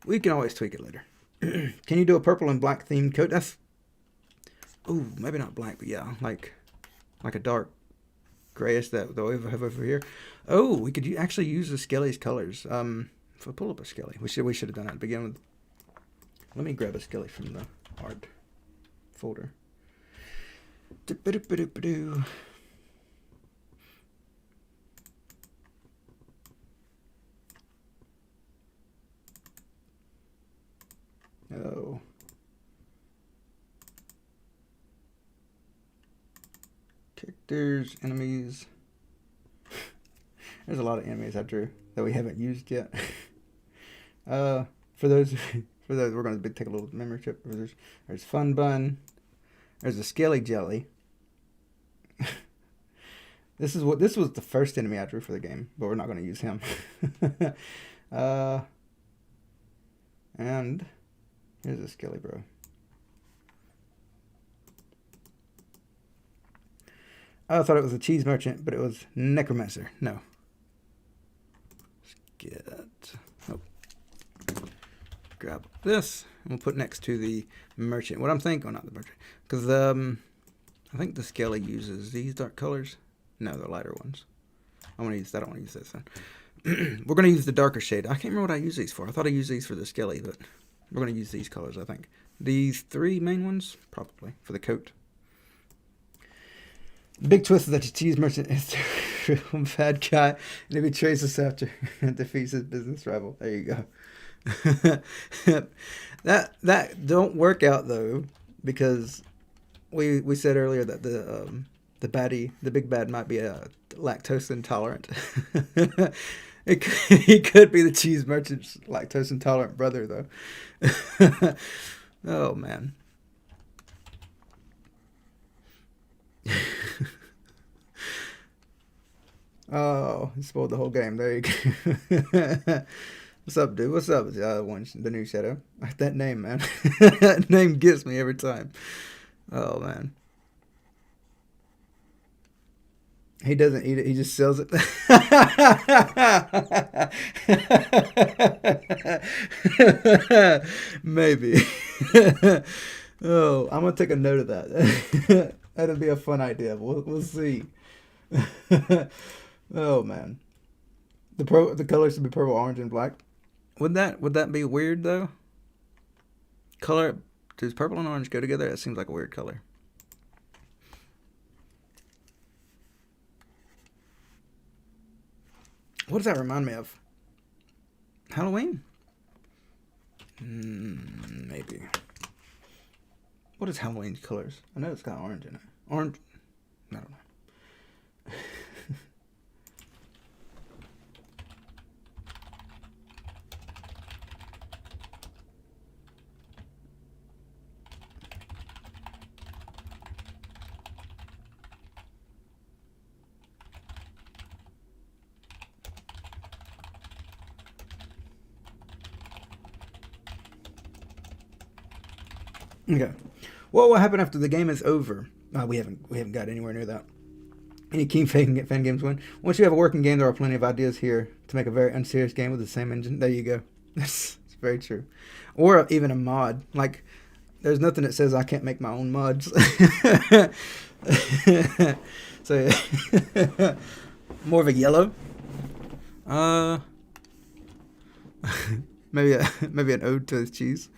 we can always tweak it later. Can you do a purple and black themed coat? That's... Ooh, maybe not black, but yeah. Like a dark grayish that we have over here. Oh, we could actually use the Skelly's colors. If I pull up a Skelly. We should have done that to begin with. Let me grab a Skelly from the art folder. Oh. Characters, enemies. There's a lot of enemies I drew that we haven't used yet. For those, we're going to take a little memory trip. There's Fun Bun. There's a Scaly Jelly. This was the first enemy I drew for the game, but we're not going to use him. And here's a Skelly Bro. I thought it was a cheese merchant, but it was Necromancer. No. Let's get... Oh. Grab this, and we'll put next to the merchant. What I'm thinking... Oh, not the merchant. Because I think the Skelly uses these dark colors. No, the lighter ones. I don't want to use this then. We're going to use the darker shade. I can't remember what I use these for. I thought I used these for the Skelly, but we're going to use these colors, I think. These three main ones, probably, for the coat. The big twist is that the cheese merchant is the real bad guy, and he betrays us after and defeats his business rival. There you go. that don't work out, though, because we said earlier that the big bad might be a lactose intolerant. He could be the cheese merchant's lactose intolerant brother, though. Oh, man. Oh, he spoiled the whole game. There you go. What's up, dude? What's up? The new Shadow. That name, man. That name gets me every time. Oh, man. He doesn't eat it. He just sells it. Maybe. Oh, I'm going to take a note of that. That'll be a fun idea. We'll see. Oh, man. The colors should be purple, orange, and black. Would that be weird, though? Does purple and orange go together? That seems like a weird color. What does that remind me of? Halloween? Maybe. What is Halloween's colors? I know it's got orange in it. Orange? I don't know. Okay. What will happen after the game is over? We haven't got anywhere near that. Any keen fan games win? Once you have a working game, there are plenty of ideas here to make a very unserious game with the same engine. There you go. That's very true. Or even a mod. Like, there's nothing that says I can't make my own mods. So, more of a yellow. Maybe an ode to his cheese.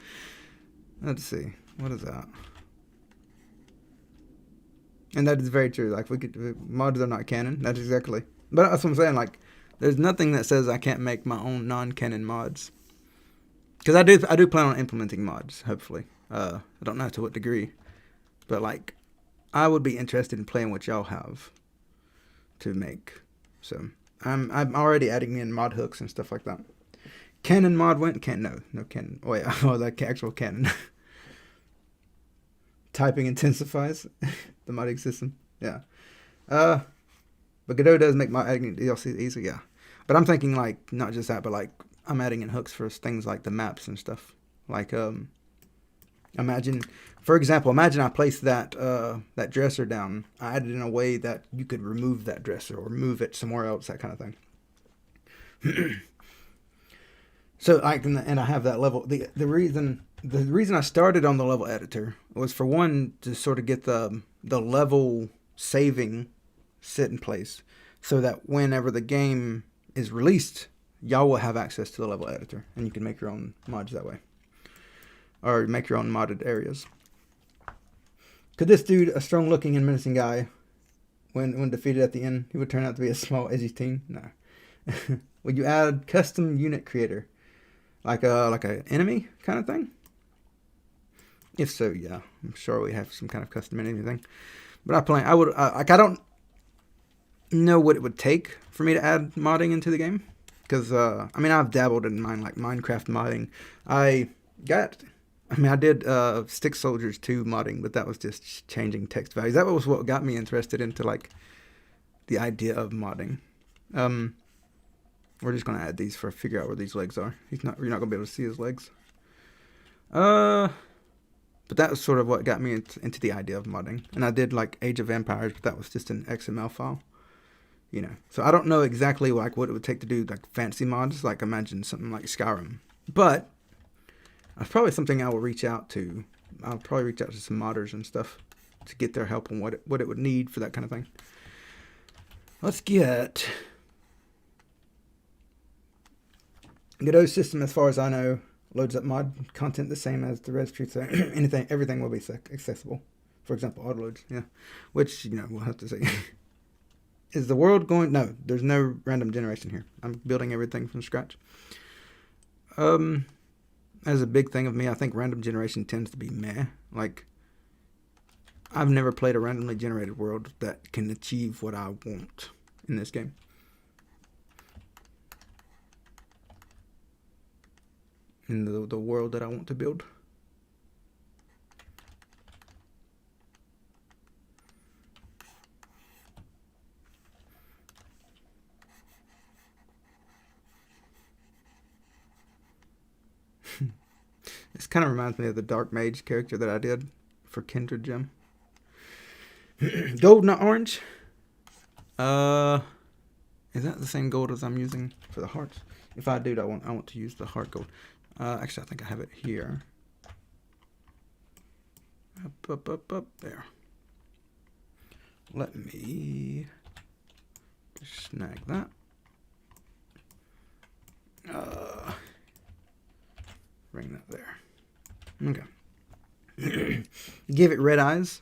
Let's see. What is that? And that is very true. Like, mods are not canon. That's exactly. But that's what I'm saying. Like, there's nothing that says I can't make my own non-canon mods. Because I do plan on implementing mods. Hopefully. I don't know to what degree, but like, I would be interested in playing what y'all have to make. So I'm already adding in mod hooks and stuff like that. Canon mod went? No canon. Oh, wait, that actual canon. Typing intensifies the modding system. Yeah. But Godot does make adding DLC easy, yeah. But I'm thinking, like, not just that, but like I'm adding in hooks for things like the maps and stuff. Like imagine I placed that dresser down. I added in a way that you could remove that dresser or move it somewhere else, that kind of thing. So I have that level. The reason I started on the level editor was, for one, to sort of get the level saving set in place, so that whenever the game is released, y'all will have access to the level editor, and you can make your own mods that way, or make your own modded areas. Could this dude, a strong-looking and menacing guy, when defeated at the end, he would turn out to be a small, edgy teen? No. Would you add custom unit creator? Like a enemy kind of thing? If so, yeah, I'm sure we have some kind of custom enemy thing. But I know what it would take for me to add modding into the game. Because, I mean, I've dabbled in like Minecraft modding. I did Stick Soldiers 2 modding, but that was just changing text values. That was what got me interested into, like, the idea of modding. We're just going to add these for figure out where these legs are. You're not going to be able to see his legs. But that was sort of what got me into the idea of modding. And I did, like, Age of Empires, but that was just an XML file. You know, so I don't know exactly like what it would take to do like fancy mods, like imagine something like Skyrim. But that's probably something I will reach out to. I'll probably reach out to some modders and stuff to get their help on what it would need for that kind of thing. Let's get Godot's system, as far as I know, loads up mod content the same as the registry, so everything will be accessible. For example, autoloads, yeah, which we'll have to see. Is the world going? No, there's no random generation here. I'm building everything from scratch. As a big thing of me, I think random generation tends to be meh. Like, I've never played a randomly generated world that can achieve what I want in this game. In the world that I want to build. This kind of reminds me of the Dark Mage character that I did for Kindred Gem. Gold, not orange. Is that the same gold as I'm using for the hearts? If I do, I want to use the heart gold. Actually, I think I have it here. Up, there. Let me just snag that. Bring that there. Okay. Give it red eyes.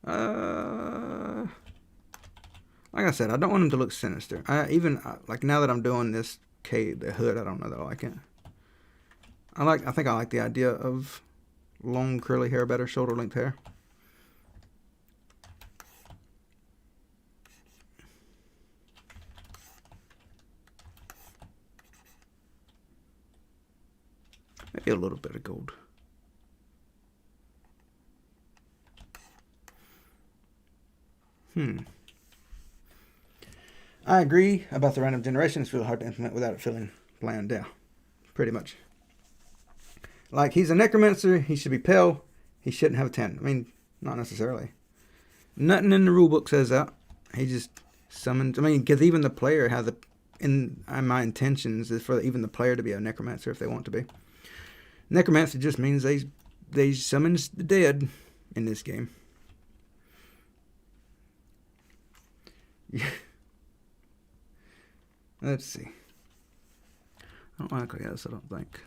Like I said, I don't want him to look sinister. Like now that I'm doing this the hood, I don't know that I like it. I think I like the idea of long curly hair better, shoulder length hair. Maybe a little bit of gold. I agree about the random generation. It's really hard to implement without it feeling bland. Yeah, pretty much. Like, he's a necromancer. He should be pale. He shouldn't have a 10. I mean, not necessarily. Nothing in the rulebook says that. He just summons. I mean, because even the player has my intentions is for even the player to be a necromancer if they want to be. Necromancer just means they summons the dead in this game. Let's see. I don't like this, I don't think.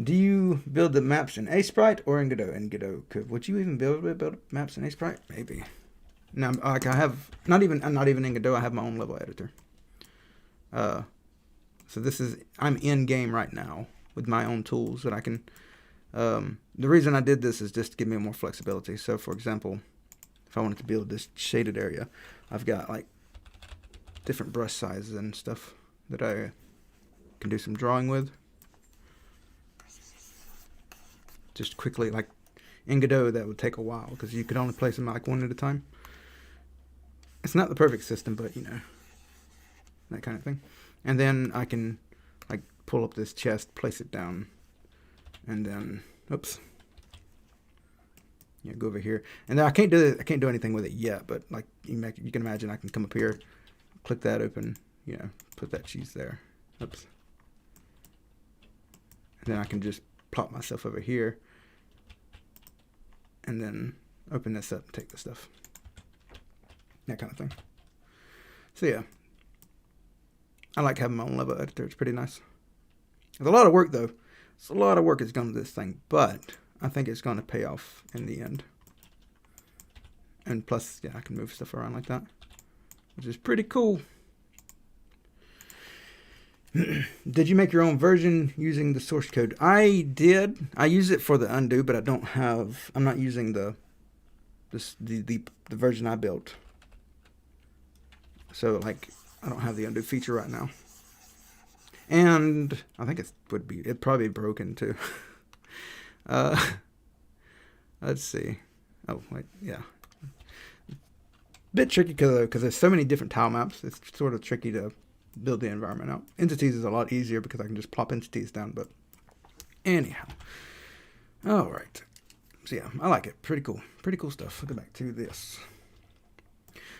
Do you build the maps in A-Sprite or in Godot? In Godot, would you even build maps in A-Sprite? Maybe. No, like I have I'm not even in Godot. I have my own level editor. So I'm in game right now with my own tools that I can. The reason I did this is just to give me more flexibility. So, for example, if I wanted to build this shaded area, I've got like different brush sizes and stuff that I can do some drawing with. Just quickly, like in Godot, that would take a while because you could only place them like one at a time. It's not the perfect system, but that kind of thing. And then I can like pull up this chest, place it down, and then go over here. And then I can't do anything with it yet, but like you can imagine, I can come up here, click that open, put that cheese there. And then I can just plop myself over here and then open this up and take the stuff. That kind of thing. So yeah, I like having my own level editor. It's pretty nice. It's a lot of work though. It's a lot of work that's gone to this thing, but I think it's going to pay off in the end. And plus, I can move stuff around like that, which is pretty cool. Did you make your own version using the source code? I did. I use it for the undo, but I don't have. I'm not using the version I built. So like, I don't have the undo feature right now. And I think it'd probably be broken too. Let's see. Oh wait, yeah. Bit tricky because there's so many different tile maps. It's sort of tricky to build the environment out. Entities is a lot easier because I can just plop entities down. But anyhow, all right. So yeah, I like it. Pretty cool. Pretty cool stuff. I'll go back to this.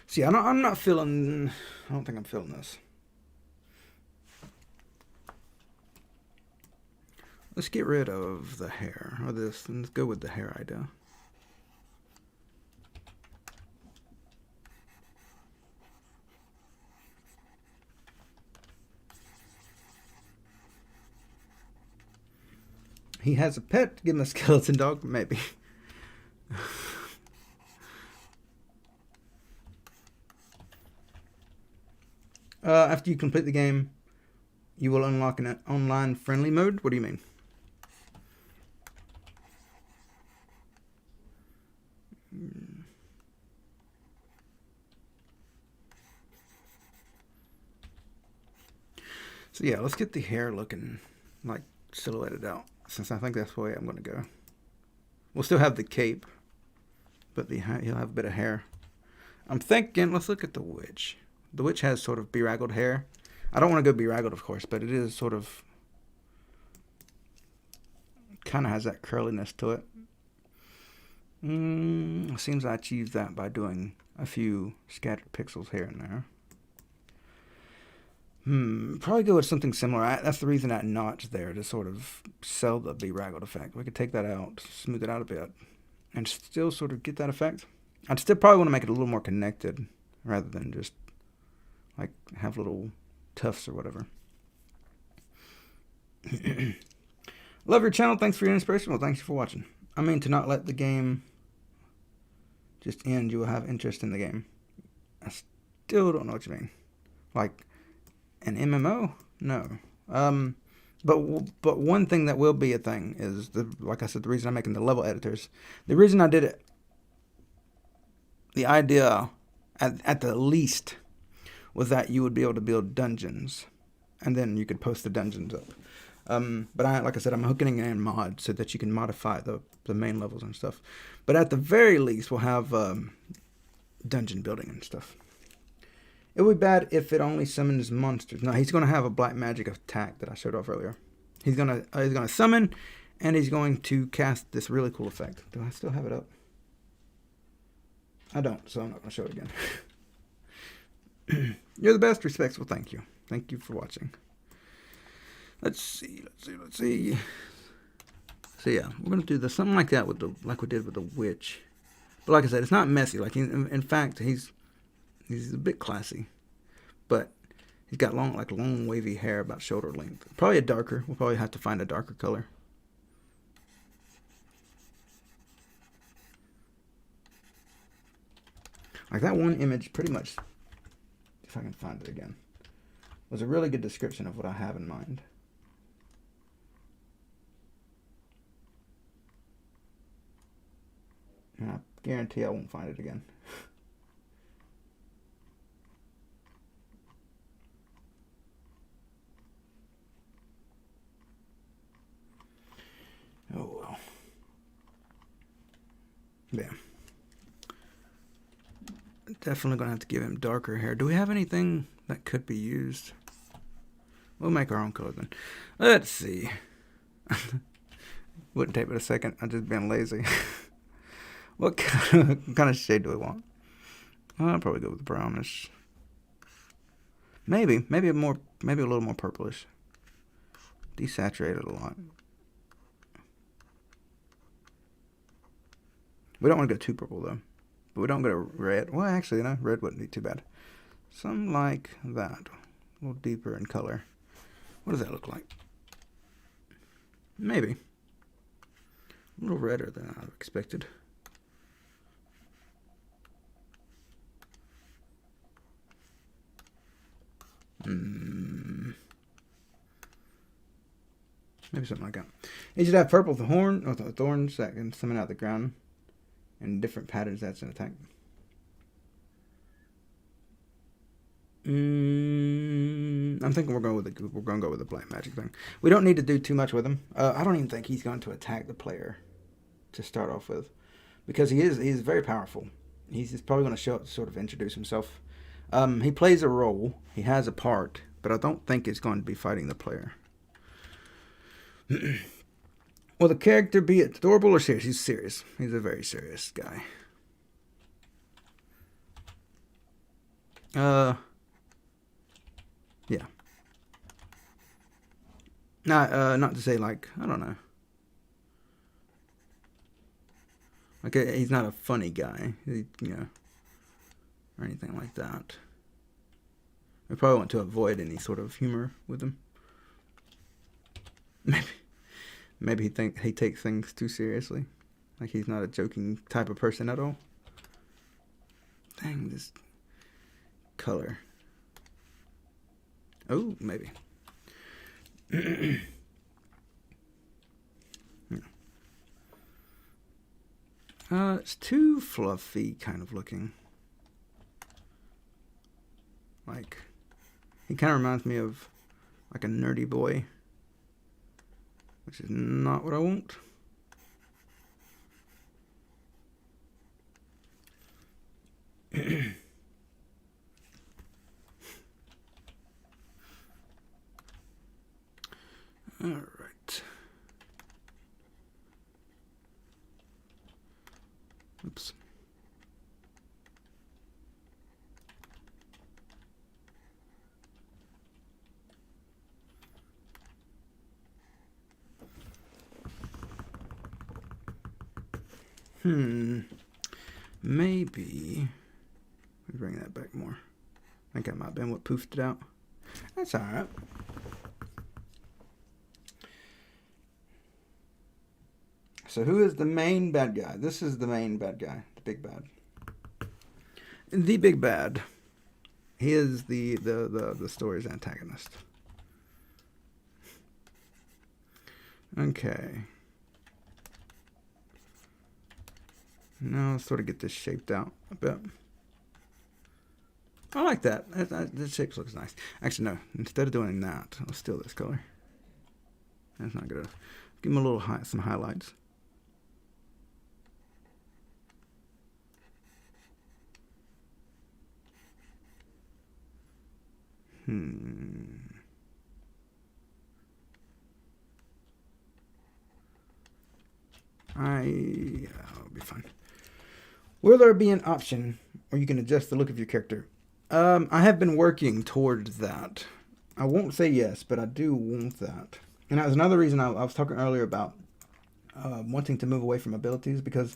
See, I'm not feeling. I don't think I'm feeling this. Let's get rid of the hair or this, and let's go with the hair idea. He has a pet. Give him a skeleton dog, maybe. After you complete the game, you will unlock an online friendly mode. What do you mean? So yeah, let's get the hair looking like silhouetted out, since I think that's the way I'm going to go. We'll still have the cape, but he'll have a bit of hair. I'm thinking, let's look at the witch. The witch has sort of beraggled hair. I don't want to go beraggled, of course, but it is sort of, kind of has that curliness to it. Seems I achieved that by doing a few scattered pixels here and there. Probably go with something similar. That's the reason that notch there, to sort of sell the beraggled effect. We could take that out, smooth it out a bit, and still sort of get that effect. I'd still probably want to make it a little more connected, rather than just like have little tufts or whatever. Love your channel. Thanks for your inspiration. Well, thanks for watching. I mean, to not let the game just end, you will have interest in the game. I still don't know what you mean. Like an MMO? No. But one thing that will be a thing is, like I said, the reason I'm making the level editors. The reason I did it, the idea at the least, was that you would be able to build dungeons, and then you could post the dungeons up. But like I said, I'm hooking in mods so that you can modify the main levels and stuff. But at the very least, we'll have dungeon building and stuff. It would be bad if it only summons monsters. No, he's going to have a black magic attack that I showed off earlier. He's gonna summon, and he's going to cast this really cool effect. Do I still have it up? I don't, so I'm not going to show it again. You're the best. Respectful. Thank you. Thank you for watching. Let's see. So yeah, we're gonna do something like that like we did with the witch. But like I said, it's not messy. Like in fact, he's a bit classy, but he's got long wavy hair about shoulder length. Probably a darker. We'll probably have to find a darker color. Like that one image, pretty much, if I can find it again, was a really good description of what I have in mind. And I guarantee I won't find it again. Oh well. Yeah. Definitely gonna have to give him darker hair. Do we have anything that could be used? We'll make our own color then. Let's see. Wouldn't take but a second. I'm just being lazy. What kind of shade do we want? I'll probably go with brownish. Maybe a little more purplish. Desaturated a lot. We don't want to go too purple though. But we don't go to red. Well, actually, no, red wouldn't be too bad. Something like that. A little deeper in color. What does that look like? Maybe. A little redder than I expected. Maybe something like that. He should have purple thorns that can summon out the ground. And different patterns, that's an attack. I'm thinking we're going to go with the black magic thing. We don't need to do too much with him. I don't even think he's going to attack the player to start off with, because he's very powerful. He's probably going to show up to sort of introduce himself. He plays a role. He has a part, but I don't think it's going to be fighting the player. Will the character be adorable or serious? He's serious. He's a very serious guy. Yeah. Not to say like, I don't know. Like, he's not a funny guy, or anything like that. We probably want to avoid any sort of humor with him. Maybe he takes things too seriously. Like, he's not a joking type of person at all. Dang, this color. Oh, maybe. It's too fluffy kind of looking. Like, he kind of reminds me of like a nerdy boy, which is not what I want. All right. Oops. Maybe bring that back more. I think that might have been what poofed it out. That's all right. So who is the main bad guy? This is the main bad guy, the big bad. The big bad. He is the story's antagonist. Okay. Now let's sort of get this shaped out a bit. I like that. This shape looks nice. Actually, no. Instead of doing that, I'll steal this color. That's not good enough. Give him a little some highlights. I'll be fine. Will there be an option where you can adjust the look of your character? I have been working towards that. I won't say yes, but I do want that. And that was another reason I was talking earlier about wanting to move away from abilities, because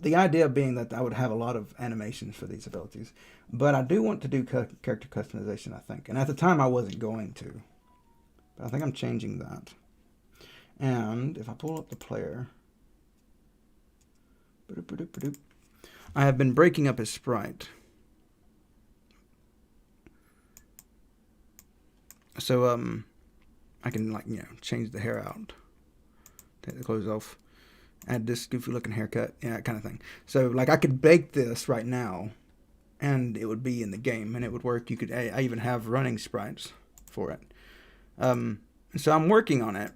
the idea being that I would have a lot of animations for these abilities. But I do want to do character customization, I think. And at the time, I wasn't going to. But I think I'm changing that. And if I pull up the player... I have been breaking up his sprite. So, I can, like, change the hair out. Take the clothes off. Add this goofy looking haircut. Yeah, that kind of thing. So, like, I could bake this right now, and it would be in the game, and it would work. You could, I even have running sprites for it. So I'm working on it,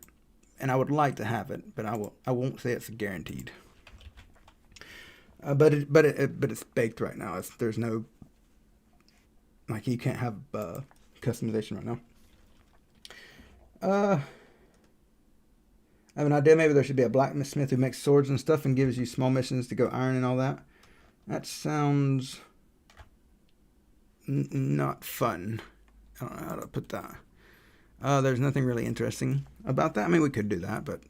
and I would like to have it, but I won't say it's guaranteed. But it's baked right now. There's no, like, you can't have customization right now. I have an idea. Maybe there should be a blacksmith who makes swords and stuff and gives you small missions to go iron and all that. That sounds not fun. I don't know how to put that. There's nothing really interesting about that. I mean, we could do that, but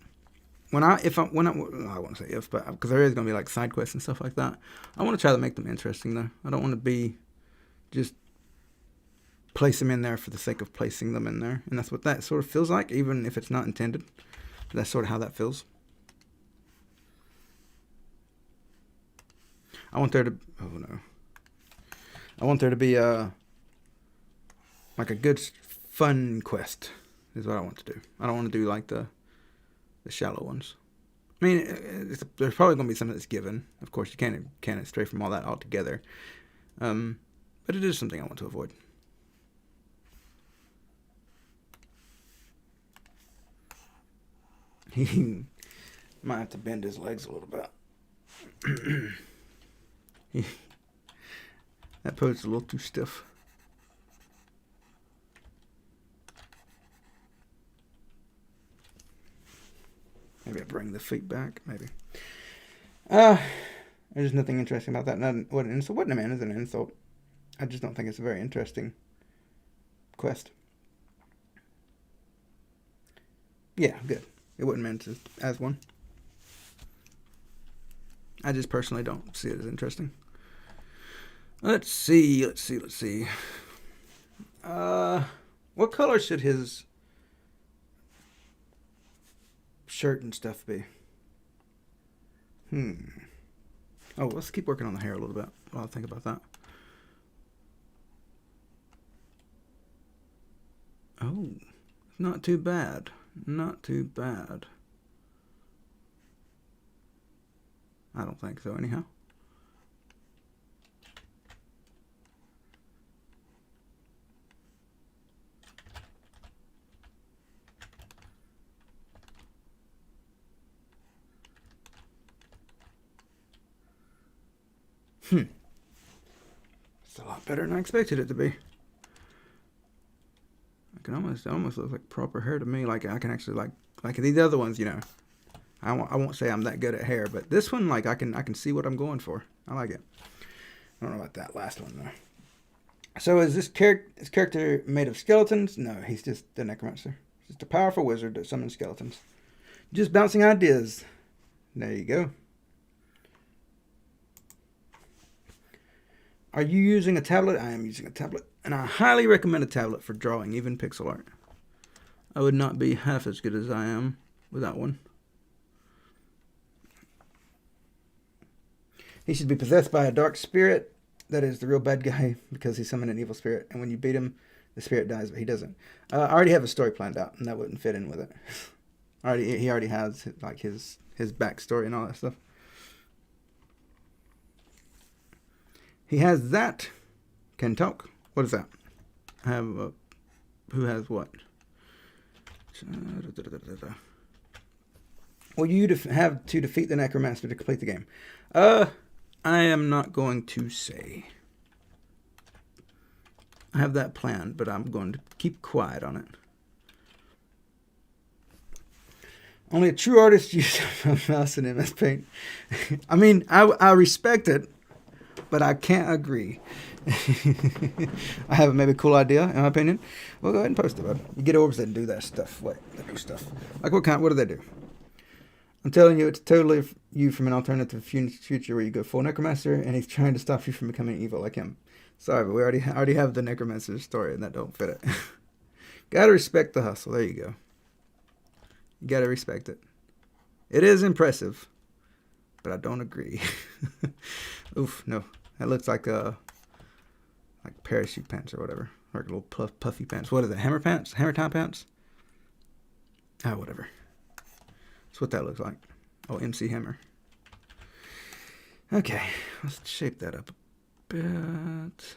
I won't say if, but because there is going to be like side quests and stuff like that. I want to try to make them interesting though. I don't want to be just place them in there for the sake of placing them in there, and that's what that sort of feels like, even if it's not intended. That's sort of how that feels. I want there to be like a good fun quest is what I want to do. I don't want to do like the the shallow ones. I mean, there's probably going to be some that's given. Of course, you can't stray from all that altogether. But it is something I want to avoid. He might have to bend his legs a little bit. That pose is a little too stiff. Maybe I bring the feet back. Maybe. There's nothing interesting about that. What an insult. What in a man is an insult? I just don't think it's a very interesting quest. Yeah, good. It wasn't meant as one. I just personally don't see it as interesting. Let's see. What color should his shirt and stuff be? Oh, let's keep working on the hair a little bit while I think about that. Oh, not too bad. Not too bad. I don't think so, anyhow. It's a lot better than I expected it to be. It almost looks like proper hair to me. Like I can actually like these other ones, you know. I won't say I'm that good at hair, but this one, like I can see what I'm going for. I like it. I don't know about that last one though. So is this character made of skeletons? No, he's just the necromancer. He's just a powerful wizard that summons skeletons. Just bouncing ideas. There you go. Are you using a tablet? I am using a tablet. And I highly recommend a tablet for drawing, even pixel art. I would not be half as good as I am without one. He should be possessed by a dark spirit. That is the real bad guy because he summoned an evil spirit. And when you beat him, the spirit dies, but he doesn't. I already have a story planned out, and that wouldn't fit in with it. He already has like his backstory and all that stuff. He has that. Can talk. What is that? I have who has what? Well, you have to defeat the necromancer to complete the game. I am not going to say. I have that planned, but I'm going to keep quiet on it. Only a true artist uses a mouse and MS Paint. I mean, I respect it, but I can't agree. I have maybe a cool idea, in my opinion. Well, go ahead and post it, bud. You get Orbs that do that stuff. They do stuff. Like what do they do? I'm telling you, it's totally you from an alternative future where you go full necromancer and he's trying to stop you from becoming evil like him. Sorry, but we already have the necromancer story and that don't fit it. Gotta respect the hustle. There you go. You gotta respect it. It is impressive, but I don't agree. Oof, no. That looks like parachute pants or whatever. Or little puffy pants. What is it? Hammer pants? Hammer time pants? Ah, whatever. That's what that looks like. Oh, MC Hammer. Okay, let's shape that up a bit.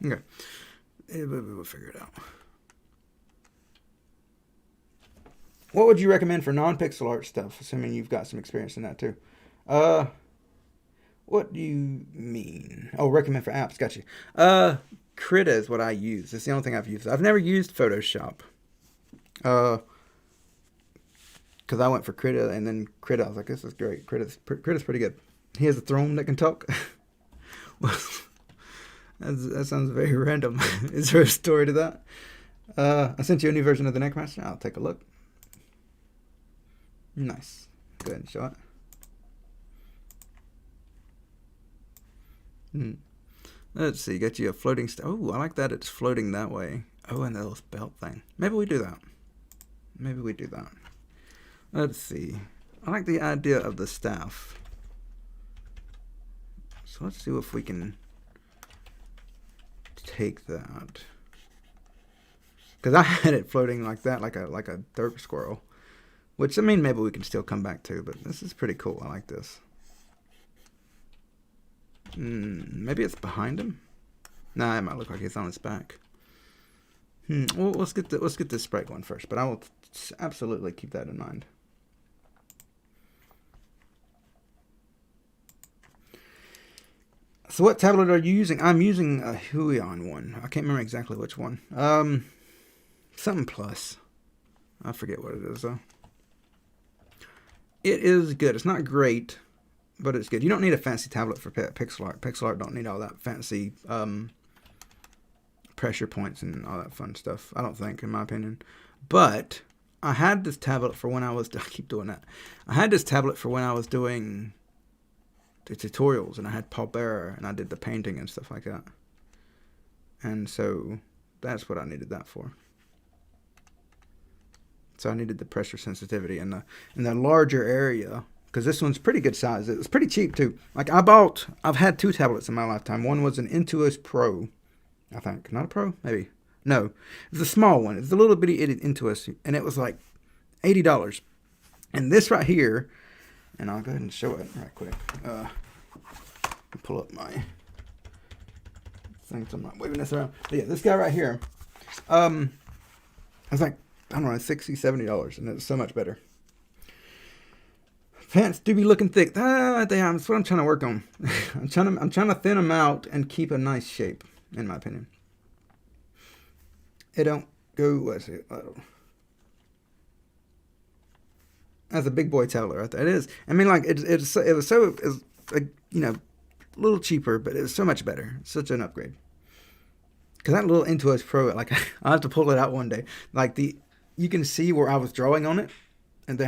Okay. We'll figure it out. What would you recommend for non-pixel art stuff, assuming you've got some experience in that too? What do you mean? Oh, recommend for apps. Got you. Krita is what I use. It's the only thing I've used. I've never used Photoshop. Because I went for Krita, and then Krita, I was like, this is great. Krita's pretty good. He has a throne that can talk. That sounds very random. Is there a story to that? I sent you a new version of the Necromancer. I'll take a look. Nice. Go ahead and show it. Let's see. Get you a floating. Oh, I like that. It's floating that way. Oh, and the little belt thing. Maybe we do that. Let's see. I like the idea of the staff. So let's see if we can take that. Because I had it floating like that, like a derp squirrel. Which, I mean, maybe we can still come back to, but this is pretty cool. I like this. Maybe it's behind him? Nah, it might look like he's on his back. Well, let's get this sprite one first, but I will absolutely keep that in mind. So what tablet are you using? I'm using a Huion one. I can't remember exactly which one. Something plus. I forget what it is though. It is good. It's not great, but it's good. You don't need a fancy tablet for pixel art. Pixel art don't need all that fancy pressure points and all that fun stuff. I don't think, in my opinion. But I had this tablet for when I was... I keep doing that. I had this tablet for when I was doing the tutorials, and I had Paul Bearer, and I did the painting and stuff like that. And so that's what I needed that for. So I needed the pressure sensitivity in the larger area, because this one's pretty good size. It's pretty cheap too. Like I've had 2 tablets in my lifetime. One was an Intuos Pro, I think. Not a Pro, maybe. No, it's a small one. It's a little bitty Intuos, and it was like $80. And this right here, and I'll go ahead and show it right quick. Pull up my thing so I'm not waving this around. But yeah, this guy right here, I was like, I don't know, $60, $70, and it's so much better. Pants do be looking thick. Damn, that's what I'm trying to work on. I'm trying to thin them out and keep a nice shape, in my opinion. It don't go. What's it? That's a big boy tablet right there. It is. I mean, like it was like, you know, a little cheaper, but it was so much better. Such an upgrade. Because that little Intuos Pro, like I'll have to pull it out one day. Like you can see where I was drawing on it, and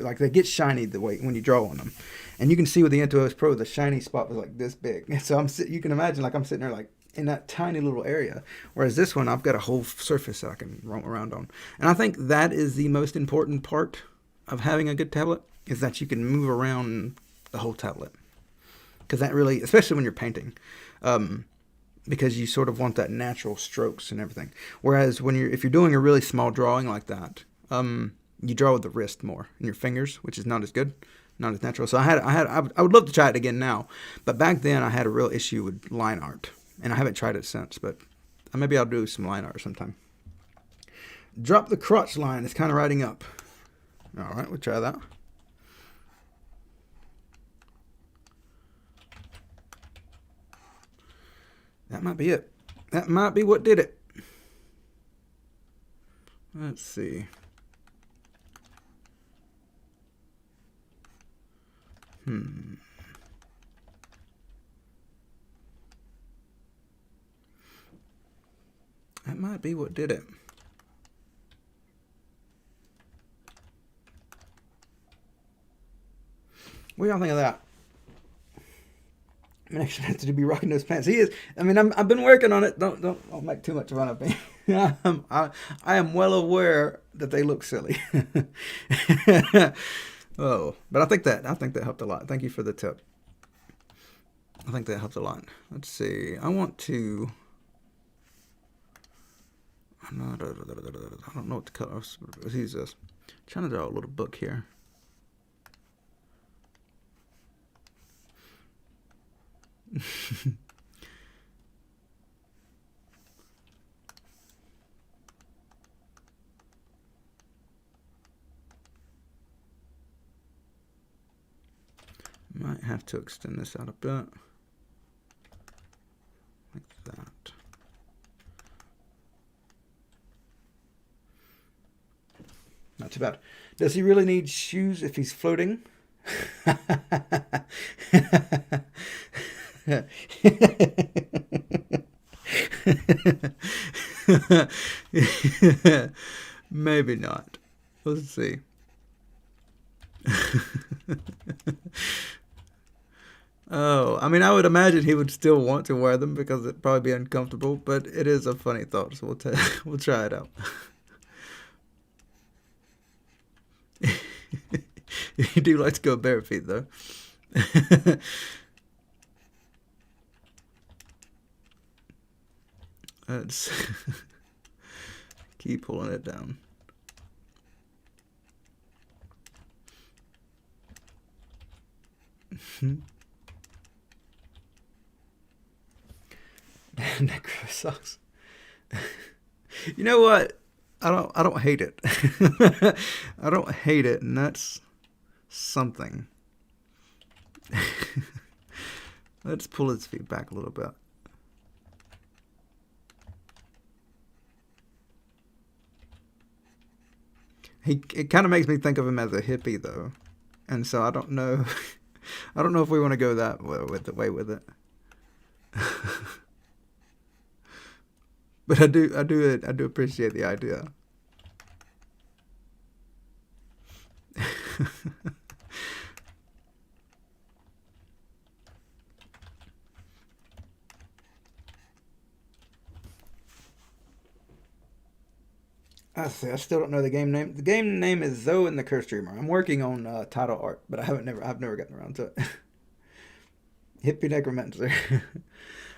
like they get shiny the way when you draw on them, and you can see with the Intuos Pro the shiny spot was like this big. So you can imagine like I'm sitting there like in that tiny little area, whereas this one I've got a whole surface that I can roam around on. And I think that is the most important part of having a good tablet, is that you can move around the whole tablet, because that really, especially when you're painting, because you sort of want that natural strokes and everything. Whereas if you're doing a really small drawing like that, you draw with the wrist more and your fingers, which is not as good, not as natural. So I would love to try it again now, but back then I had a real issue with line art, and I haven't tried it since. But maybe I'll do some line art sometime. Drop the crotch line. It's kind of riding up. All right, we'll try that. That might be it. That might be what did it. Let's see. That might be what did it. What do y'all think of that? I'm actually have to be rocking those pants. He is. I mean, I've been working on it. Don't make too much fun of me. I am well aware that they look silly. Oh, but I think that helped a lot. Thank you for the tip. I think that helped a lot. Let's see. I want to. I don't know what the color. Let's use this. I'm trying to draw a little book here. Might have to extend this out a bit, like that. Not too bad. Does he really need shoes if he's floating? Maybe not. Let's see. Oh, I mean, I would imagine he would still want to wear them because it'd probably be uncomfortable, but it is a funny thought, so we'll try it out. You do like to go bare feet, though. Let's keep pulling it down. Necro sucks. You know what? I don't hate it. I don't hate it, and that's something. Let's pull his feet back a little bit. It kind of makes me think of him as a hippie, though, and so I don't know. I don't know if we want to go that way with it. But I do appreciate the idea. I still don't know the game name. The game name is Zoe and the Cursed Dreamer. I'm working on title art, but I've never gotten around to it. Hippie Necromancer.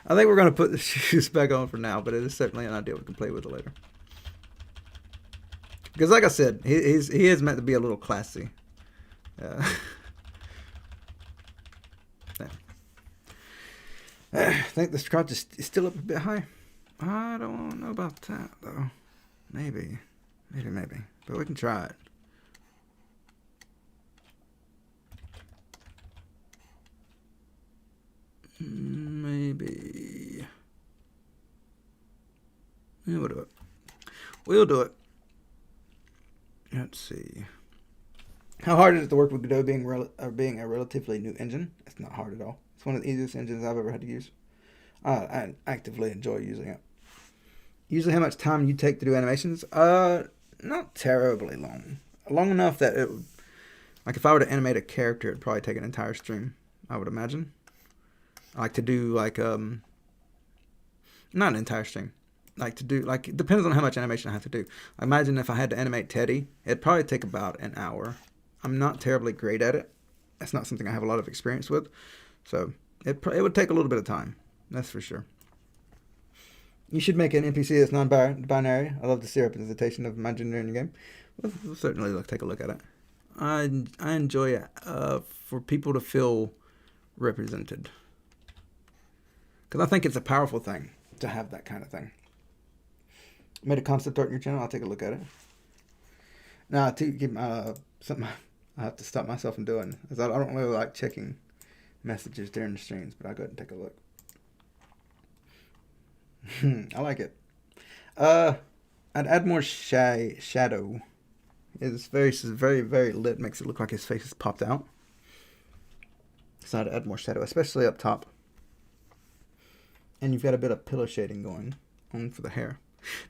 I think we're going to put the shoes back on for now, but it is certainly an idea we can play with it later. Because like I said, he is meant to be a little classy. Yeah. I think the crouch is still up a bit high. I don't know about that, though. Maybe. But we can try it. Maybe. Yeah, we'll do it. Let's see. How hard is it to work with Godot being a relatively new engine? It's not hard at all. It's one of the easiest engines I've ever had to use. I actively enjoy using it. Usually how much time you take to do animations? Not terribly long. Long enough that it would, like if I were to animate a character, it'd probably take an entire stream, I would imagine. I like to do like, not an entire stream. It depends on how much animation I have to do. I imagine if I had to animate Teddy, it'd probably take about an hour. I'm not terribly great at it. That's not something I have a lot of experience with. So it would take a little bit of time. That's for sure. You should make an NPC that's non-binary. I love to see representation of my gender in your game. We'll certainly take a look at it. I enjoy it for people to feel represented. Because I think it's a powerful thing to have that kind of thing. Made a concept art in your channel. I'll take a look at it. Now, to keep something I have to stop myself from doing is I don't really like checking messages during the streams, but I'll go ahead and take a look. I like it. I'd add more shadow. His face is very, very lit. Makes it look like his face is popped out. So I'd add more shadow, especially up top. And you've got a bit of pillow shading going on for the hair.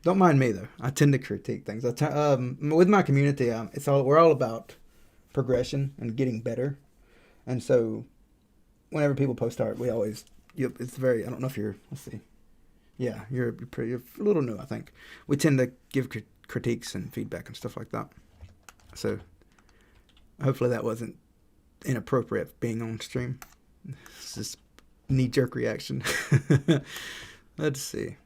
Don't mind me though. I tend to critique things. With my community, we're all about progression and getting better. And so, whenever people post art, we always it's very. I don't know if you're. Let's see. Yeah, you're a little new, I think. We tend to give critiques and feedback and stuff like that. So, hopefully that wasn't inappropriate being on stream. It's just knee-jerk reaction. Let's see.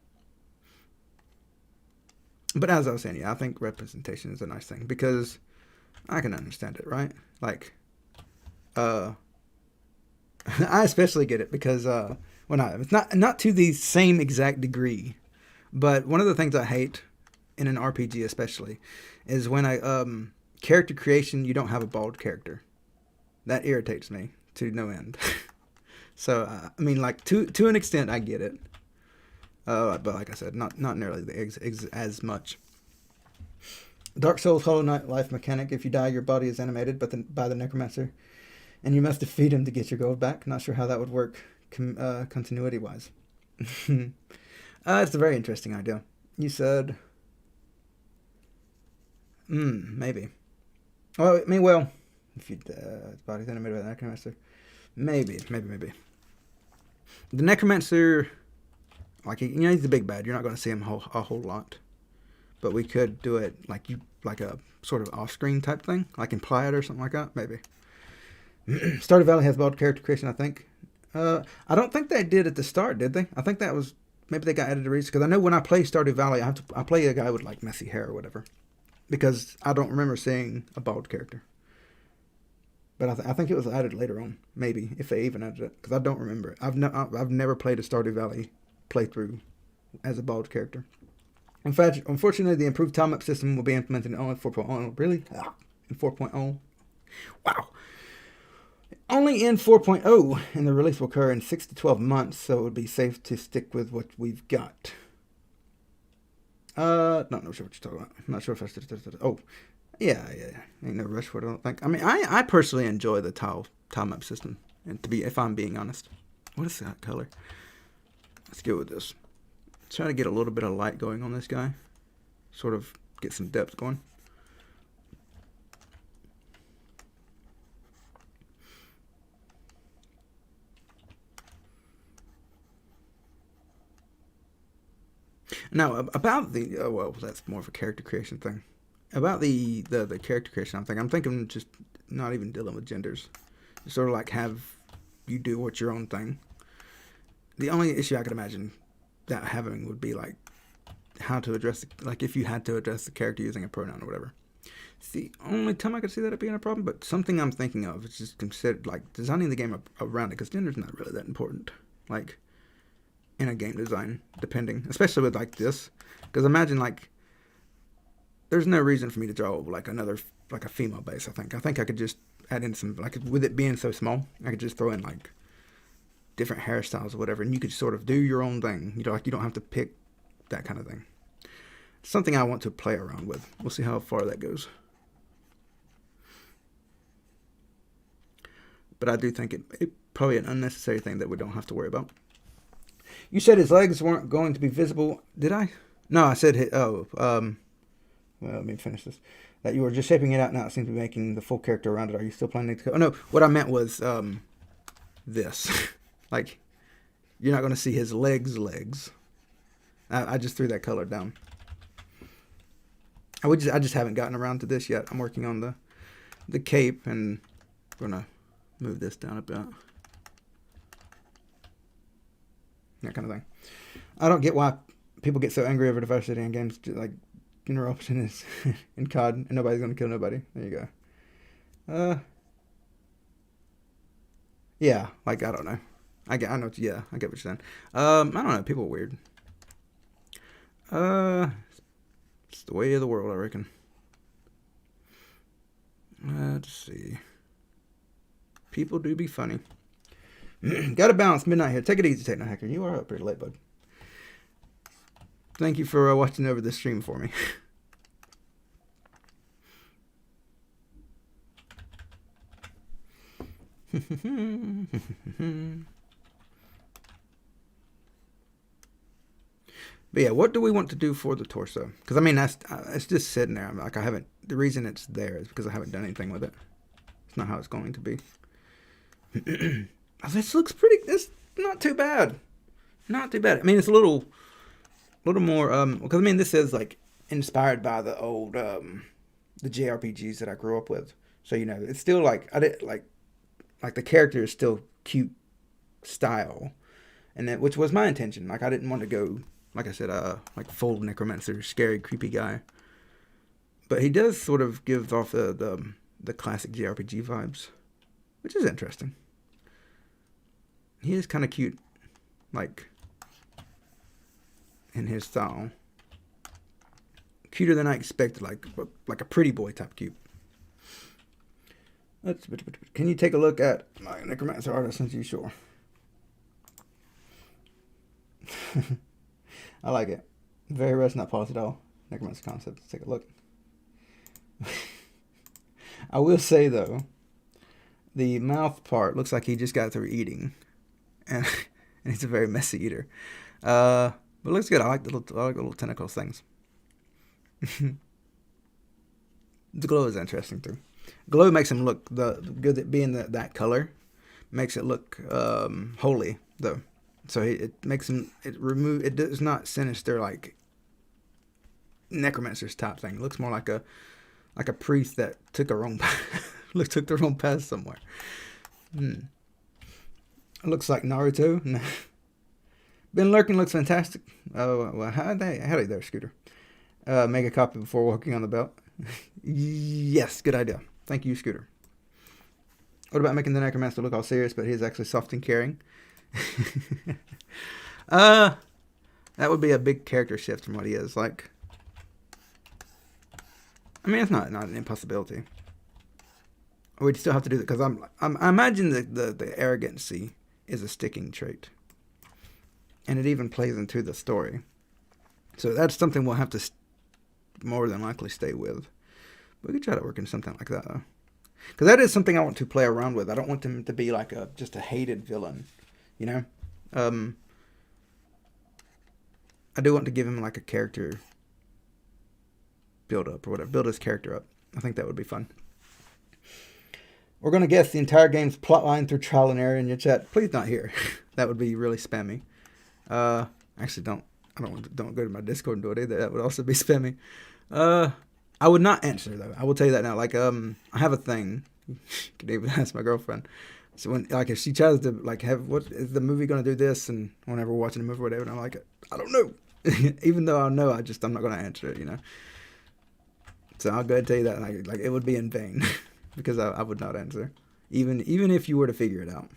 But as I was saying, yeah, I think representation is a nice thing because I can understand it, right? Like, I especially get it because, it's not to the same exact degree, but one of the things I hate in an RPG especially is when character creation, you don't have a bald character. That irritates me to no end. So, I mean, like, to an extent, I get it. But like I said, not nearly as much. Dark Souls Hollow Knight life mechanic. If you die, your body is animated by the Necromancer, and you must defeat him to get your gold back. Not sure how that would work continuity-wise. It's a very interesting idea. You said... maybe. Well, I mean, if his body's animated by the Necromancer. Maybe. The Necromancer... Like, he's the big bad. You're not going to see him a whole lot. But we could do it like a sort of off-screen type thing. Like imply it or something like that. Maybe. Stardew Valley has bald character creation, I think. I don't think they did at the start, did they? I think that was maybe they got added to reasons, because I know when I play Stardew Valley, I play a guy with like messy hair or whatever, because I don't remember seeing a bald character. But I think it was added later on, maybe, if they even added it, because I don't remember it. I've never played a Stardew Valley playthrough as a bald character. In fact, unfortunately, the improved time-up system will be implemented in only 4.0. Really? In 4.0? Wow. Only in 4.0, and the release will occur in 6 to 12 months, so it would be safe to stick with what we've got. Not sure what you're talking about. I'm not sure if I... Oh, yeah. Ain't no rush for it, I don't think. I mean, I personally enjoy the time-up system, and if I'm being honest. What is that color? Let's go with this. Try to get a little bit of light going on this guy. Sort of get some depth going. Now, about the... Oh, well, that's more of a character creation thing. About the character creation, I'm thinking just not even dealing with genders. Just sort of like have you do what's your own thing. The only issue I could imagine that having would be like how to address if you had to address the character using a pronoun or whatever. It's the only time I could see that being a problem, but something I'm thinking of is just considered like designing the game around it, because gender's not really that important, like in a game design, depending, especially with like this, because imagine like there's no reason for me to draw like a female base. I think I could just add in some, like, with it being so small, I could just throw in like different hairstyles or whatever, and you could sort of do your own thing. You don't have to pick that kind of thing. Something I want to play around with. We'll see how far that goes. But I do think it probably an unnecessary thing that we don't have to worry about. You said his legs weren't going to be visible. Did I? No, I said well, let me finish this. That you were just shaping it out now. It seems to be making the full character around it. Are you still planning to go? Oh no, what I meant was this. Like, you're not going to see his legs. I just threw that color down. I just haven't gotten around to this yet. I'm working on the cape, and I'm going to move this down a bit. That kind of thing. I don't get why people get so angry over diversity in games. Like, interruption is in COD, and nobody's going to kill nobody. There you go. Yeah, like, I don't know. I get what you're saying. I don't know. People are weird. It's the way of the world, I reckon. Let's see. People do be funny. Gotta balance midnight here. Take it easy, Techno Hacker. You are up pretty late, bud. Thank you for watching over this stream for me. But yeah, what do we want to do for the torso? Because I mean, it's just sitting there. Like, I haven't. The reason it's there is because I haven't done anything with it. It's not how it's going to be. This looks pretty. It's not too bad. Not too bad. I mean, it's a little more. Because I mean, this is like inspired by the old the JRPGs that I grew up with. So it's still like like the character is still cute style, and which was my intention. Like, I didn't want to go, like I said, like full necromancer, scary, creepy guy. But he does sort of give off the classic JRPG vibes, which is interesting. He is kind of cute, like, in his style. Cuter than I expected, like a pretty boy type cute. Can you take a look at my necromancer artist since you sure? I like it. Very rest, not polished at all. Necromancer concept. Let's take a look. I will say though, the mouth part looks like he just got through eating, and he's a very messy eater. But it looks good. I like the little tentacles things. The glow is interesting too. Glow makes him look good at being that color. Makes it look holy though. So it makes him it does not sinister like necromancer's type thing. It looks more like a priest that took the wrong path somewhere. It looks like Naruto. Been lurking looks fantastic. Oh, well, howdy there, Scooter. Make a copy before walking on the belt. Yes, good idea. Thank you, Scooter. What about making the necromancer look all serious, but he's actually soft and caring? That would be a big character shift from what he is. Like, I mean, it's not an impossibility. We'd still have to do that because I imagine the arrogancy is a sticking trait, and it even plays into the story. So that's something we'll have to more than likely stay with. But we could try to work in something like that, though. Because that is something I want to play around with. I don't want him to be like just a hated villain, you know? I do want to give him like a character build up or whatever. Build his character up. I think that would be fun. We're going to guess the entire game's plotline through trial and error in your chat. Please not here. That would be really spammy. Actually, don't go to my Discord and do it either. That would also be spammy. I would not answer though. I will tell you that now. Like, I have a thing. You can even ask my girlfriend. So when, like, if she tries to like have, what is the movie gonna do this, and whenever we're watching a movie or whatever, and I'm like, I don't know. Even though I know, I'm not gonna answer it, you know. So I'll go ahead and tell you that, like it would be in vain, because I would not answer, even if you were to figure it out.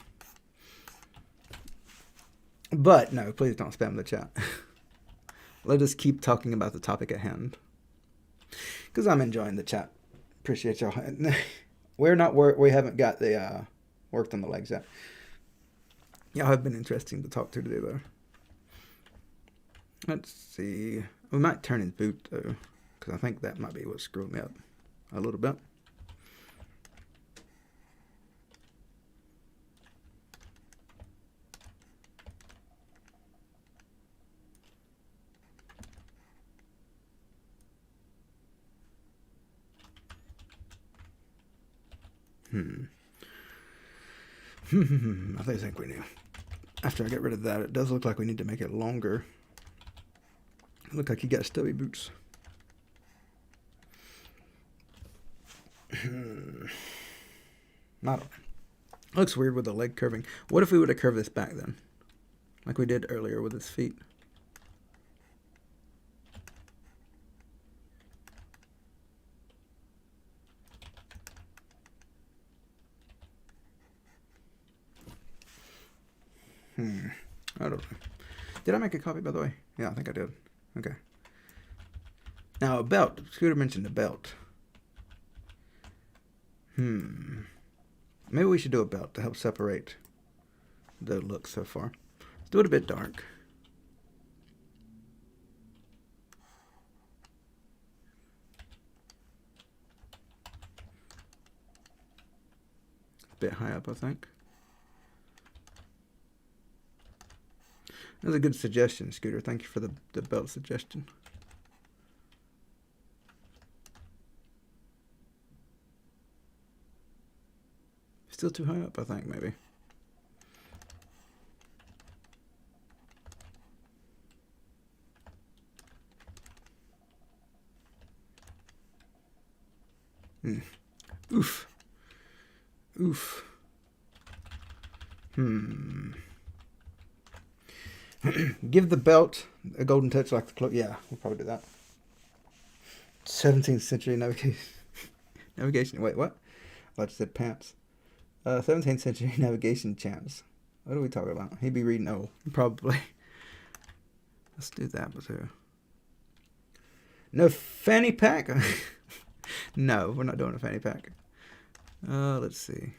But no, please don't spam the chat. Let us keep talking about the topic at hand, because I'm enjoying the chat. Appreciate y'all. We haven't got the worked on the legs yet. Y'all have been interesting to talk to today, though. Let's see. We might turn his boot though, because I think that might be what screwed me up a little bit. I think we knew. After I get rid of that, it does look like we need to make it longer. Look like you got stubby boots. Not. Looks weird with the leg curving. What if we would have curved this back then, like we did earlier with his feet? I don't know. Did I make a copy, by the way? Yeah, I think I did. Okay. Now, a belt. Scooter mentioned a belt. Maybe we should do a belt to help separate the look so far. Let's do it a bit dark. A bit high up, I think. That's a good suggestion, Scooter. Thank you for the belt suggestion. Still too high up, I think, maybe. Oof. Give the belt a golden touch like the cloak. Yeah, we'll probably do that. 17th century navigation. Navigation. Wait, what? I just said pants. 17th century navigation champs. What are we talking about? He'd be reading. Oh, probably. Let's do that with her. No fanny pack. No, we're not doing a fanny pack. Let's see.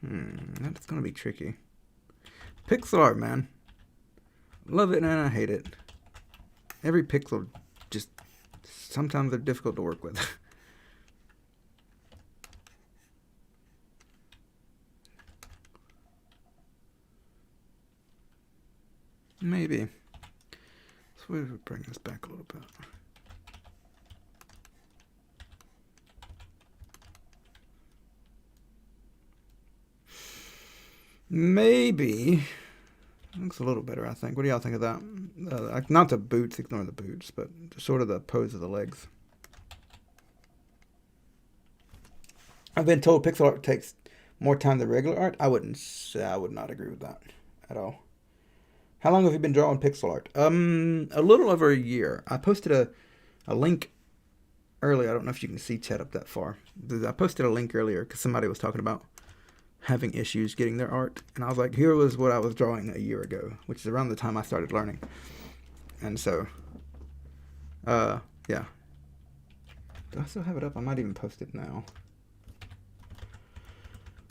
That's gonna be tricky. Pixel art, man. Love it and I hate it. Every pixel, just sometimes they're difficult to work with. Maybe. So we would bring this back a little bit. Maybe. Looks a little better, I think. What do y'all think of that? Not the boots, ignore the boots, but sort of the pose of the legs. I've been told pixel art takes more time than regular art. I wouldn't say, I would not agree with that at all. How long have you been drawing pixel art? A little over a year. I posted a link earlier. I don't know if you can see chat up that far. I posted a link earlier because somebody was talking about having issues getting their art, and I was like, here was what I was drawing a year ago, which is around the time I started learning. And so, yeah. Do I still have it up? I might even post it now.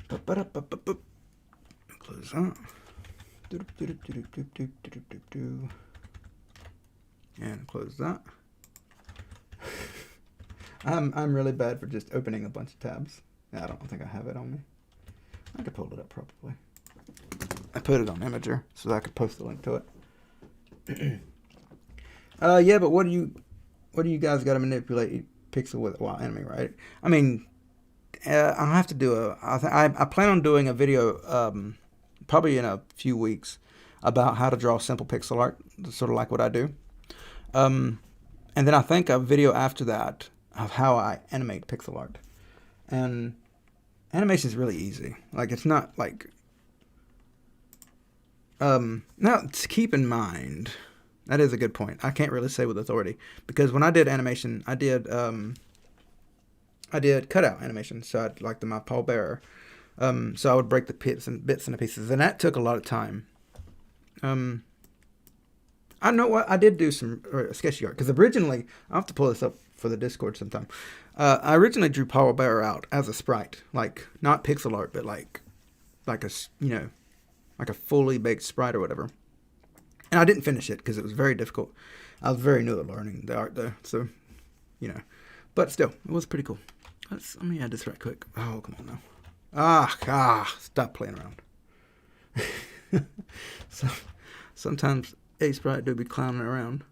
Close that. And close that. I'm really bad for just opening a bunch of tabs. I don't think I have it on me. I could pull it up probably. I put it on Imager so that I could post the link to it. Yeah, but what do you guys got to manipulate pixel with while animating, right? I mean, I'll have to do I plan on doing a video probably in a few weeks about how to draw simple pixel art, sort of like what I do. And then I think a video after that of how I animate pixel art. And animation is really easy. Like, it's not like... now, keep in mind, that is a good point. I can't really say with authority, because when I did animation, I did cutout animation, so I'd like my pallbearer. So I would break the bits into pieces, and that took a lot of time. I know what I did do some sketchy art, because originally, I'll have to pull this up for the Discord sometime. I originally drew pallbearer out as a sprite, like not pixel art, but like a like a fully baked sprite or whatever. And I didn't finish it because it was very difficult. I was very new at learning the art though, so but still, it was pretty cool. Let me add this right quick. Oh, come on now. Stop playing around. So sometimes a sprite do be clowning around.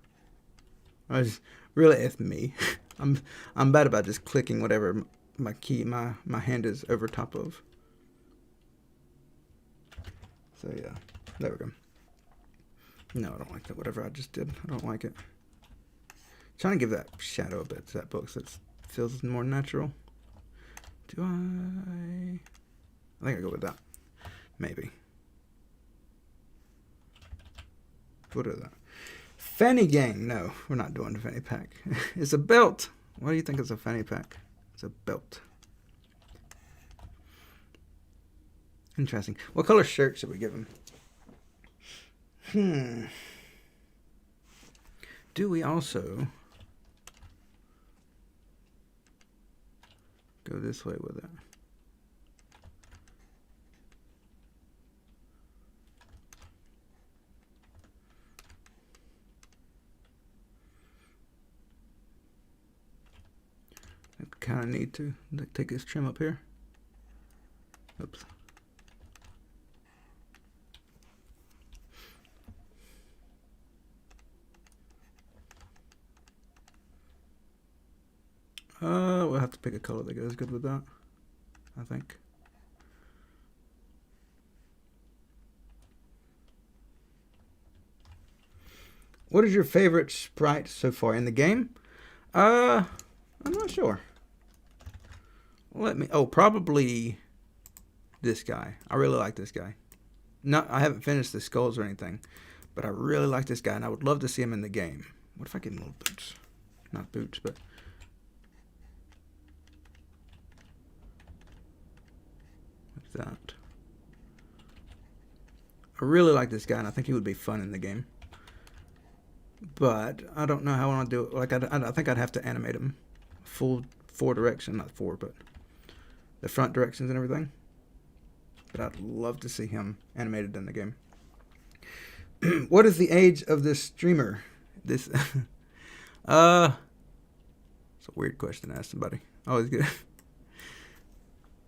Really, it's me. I'm bad about just clicking whatever my hand is over top of. So yeah, there we go. No, I don't like that. Whatever I just did, I don't like it. Trying to give that shadow a bit to that book so it feels more natural. Do I think I go with that. Maybe. What is that? Fanny gang. No, we're not doing the fanny pack. It's a belt. What do you think is a fanny pack? It's a belt. Interesting. What color shirt should we give him? Do we also go this way with it? I kind of need to take this trim up here. Oops. We'll have to pick a color that goes good with that, I think. What is your favorite sprite so far in the game? I'm not sure. Probably this guy. I really like this guy. I haven't finished the skulls or anything, but I really like this guy, and I would love to see him in the game. What if I get him little boots? Not boots, but... what's that? I really like this guy, and I think he would be fun in the game. But I don't know how I want to do it. Like, I think I'd have to animate him full direction, not four, but the front directions and everything. But I'd love to see him animated in the game. What is the age of this streamer? This, it's a weird question to ask somebody. Always good.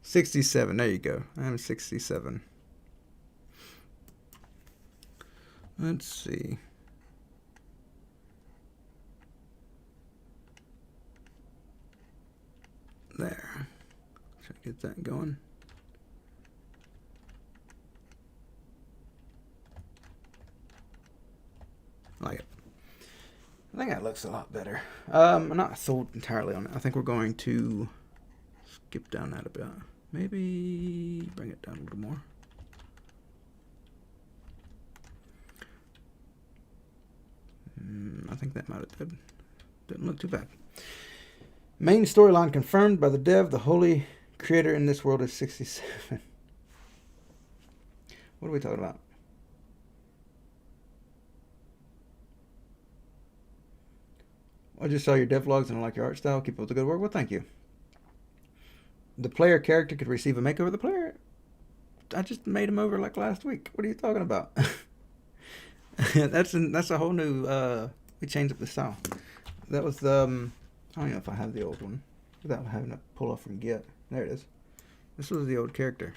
67. There you go. I'm 67. Let's see. There. Try to get that going. I like it. I think that looks a lot better. I'm not sold entirely on it. I think we're going to skip down that a bit. Maybe bring it down a little more. I think that might have didn't look too bad. Main storyline confirmed by the dev. The holy creator in this world is 67. What are we talking about? I just saw your devlogs and I like your art style. Keep up the good work. Well, thank you. The player character could receive a makeover. The player, I just made him over like last week. What are you talking about? That's a whole new. We changed up the style. That was the. I don't know if I have the old one without having to pull off from Get. There it is. This was the old character.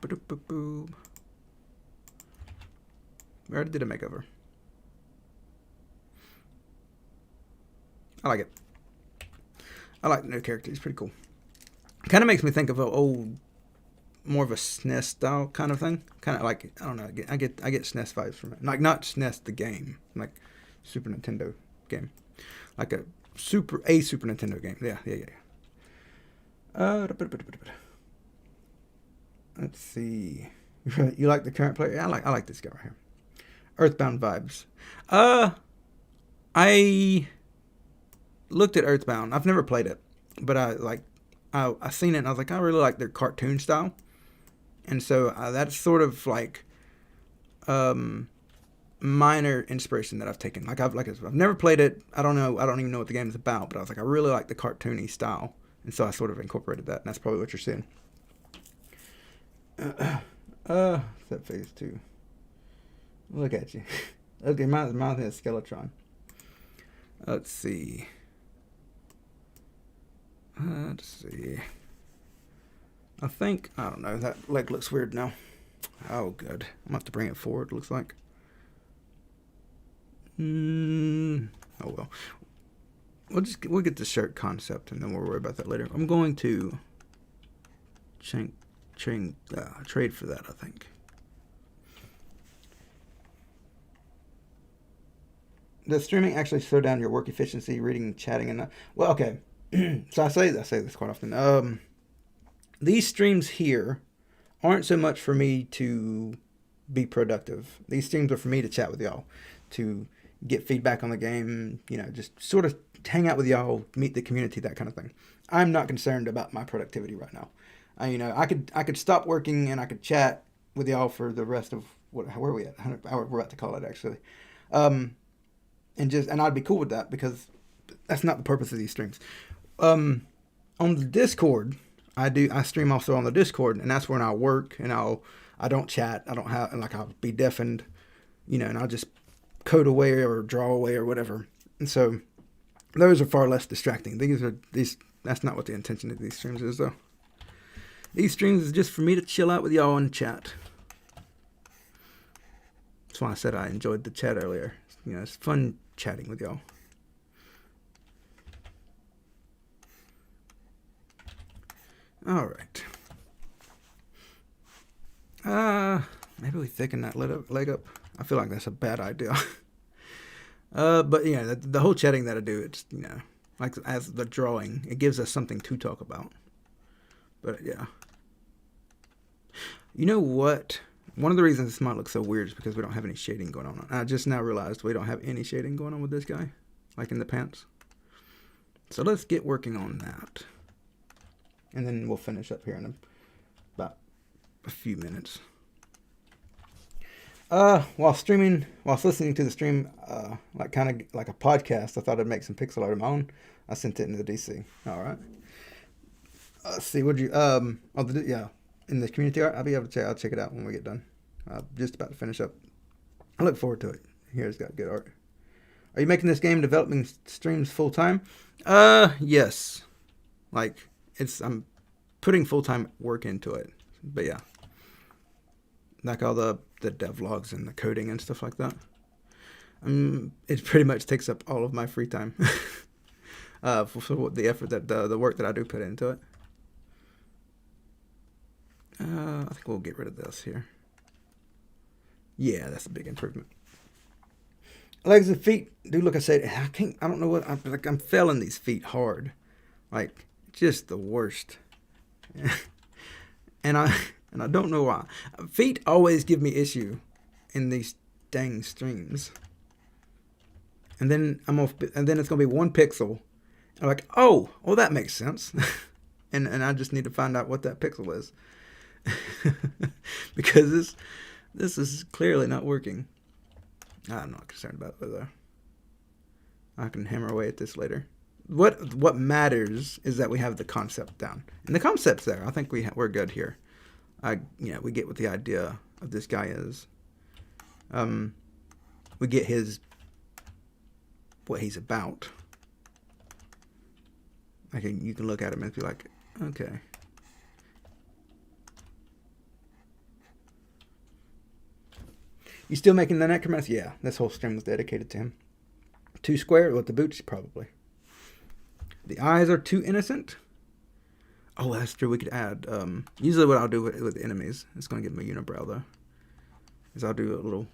Boop. We already did a makeover. I like it. I like the new character. He's pretty cool. Kind of makes me think of an old, more of a SNES style kind of thing. Kind of like, I don't know. I get SNES vibes from it. Like not SNES the game, like Super Nintendo game, like a Super Nintendo game. Yeah. Let's see. You like the current player? Yeah, I like this guy right here. Earthbound vibes. I looked at Earthbound. I've never played it, but I seen it and I was like, I really like their cartoon style, and so that's sort of like minor inspiration that I've taken. Like I've never played it. I don't even know what the game is about, but I was like, I really like the cartoony style, and so I sort of incorporated that, and that's probably what you're seeing. That phase 2. Look at you. Okay, mine has Skeletron. Let's see. I think, I don't know, that leg looks weird now. Oh, good. I'm going to have to bring it forward, looks like. Oh, well. We'll get the shirt concept, and then we'll worry about that later. I'm going to trade for that, I think. Does streaming actually slow down your work efficiency, reading, chatting, and well, okay. So I say this quite often. These streams here aren't so much for me to be productive. These streams are for me to chat with y'all, to get feedback on the game, just sort of hang out with y'all, meet the community, that kind of thing. I'm not concerned about my productivity right now. I could stop working and I could chat with y'all for the rest of where are we at? 100 hour, we're about to call it actually. And I'd be cool with that because that's not the purpose of these streams. On the Discord, I stream also on the Discord, and that's when I work and I don't chat. I don't have, and like I'll be deafened, and I'll just code away or draw away or whatever. And so those are far less distracting. That's not what the intention of these streams is though. These streams is just for me to chill out with y'all and chat. That's why I said I enjoyed the chat earlier. It's fun chatting with y'all. All right. Maybe we thicken that leg up. I feel like that's a bad idea. But the whole chatting that I do, it's like as the drawing, it gives us something to talk about. But yeah. You know what? One of the reasons this might look so weird is because we don't have any shading going on. I just now realized we don't have any shading going on with this guy, like in the pants. So let's get working on that. And then we'll finish up here in about a few minutes. Whilst listening to the stream, like kind of like a podcast, I thought I'd make some pixel art of my own. I sent it into the DC. All right. Let's see. In the community art, I'll be able to I'll check it out when we get done. Just about to finish up. I look forward to it. Here's got good art. Are you making this game developing streams full time? Yes. Like I'm putting full time work into it. But yeah. Like all the devlogs and the coding and stuff like that. It pretty much takes up all of my free time. For the effort that the work that I do put into it. I think we'll get rid of this here. Yeah, that's a big improvement. Legs and feet do look. I don't know what. I'm failing these feet hard. Like just the worst. and I don't know why. Feet always give me issue in these dang streams. And then it's gonna be 1 pixel. I'm like, oh, well that makes sense. and I just need to find out what that pixel is. Because this is clearly not working. I'm not concerned about it though. I can hammer away at this later. What matters is that we have the concept down, and the concept's there. I think we're good here. We get what the idea of this guy is. We get what he's about. You can look at him and be like, okay. You still making the necromancer? Yeah, this whole stream was dedicated to him. 2 square with the boots, probably. The eyes are too innocent. Oh, that's true. We could add. Usually, what I'll do with the enemies, it's going to give them a unibrow though, is I'll do a little.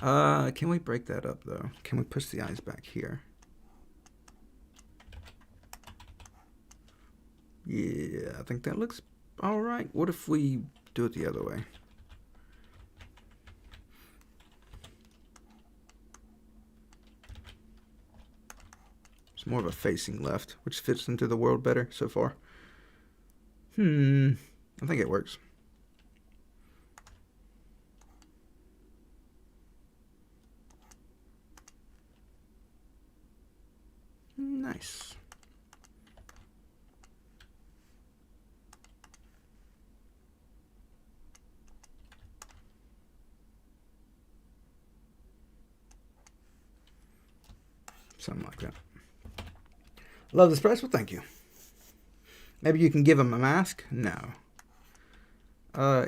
Can we break that up though? Can we push the eyes back here? Yeah, I think that looks all right. What if we do it the other way? It's more of a facing left, which fits into the world better so far. I think it works. Nice. Something like that. Love this price? Well, thank you. Maybe you can give him a mask? No.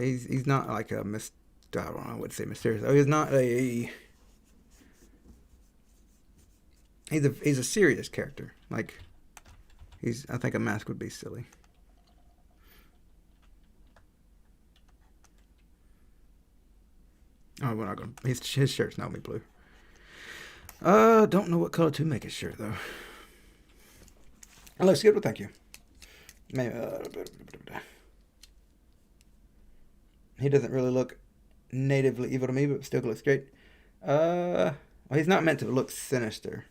He's not like a I don't know what to say mysterious. Oh, he's not a. He's a serious character. Like, I think a mask would be silly. Oh, we're not gonna. His shirt's not me blue. Don't know what color to make his shirt though. It looks good, but thank you. Maybe, he doesn't really look natively evil to me, but still looks great. Well, he's not meant to look sinister.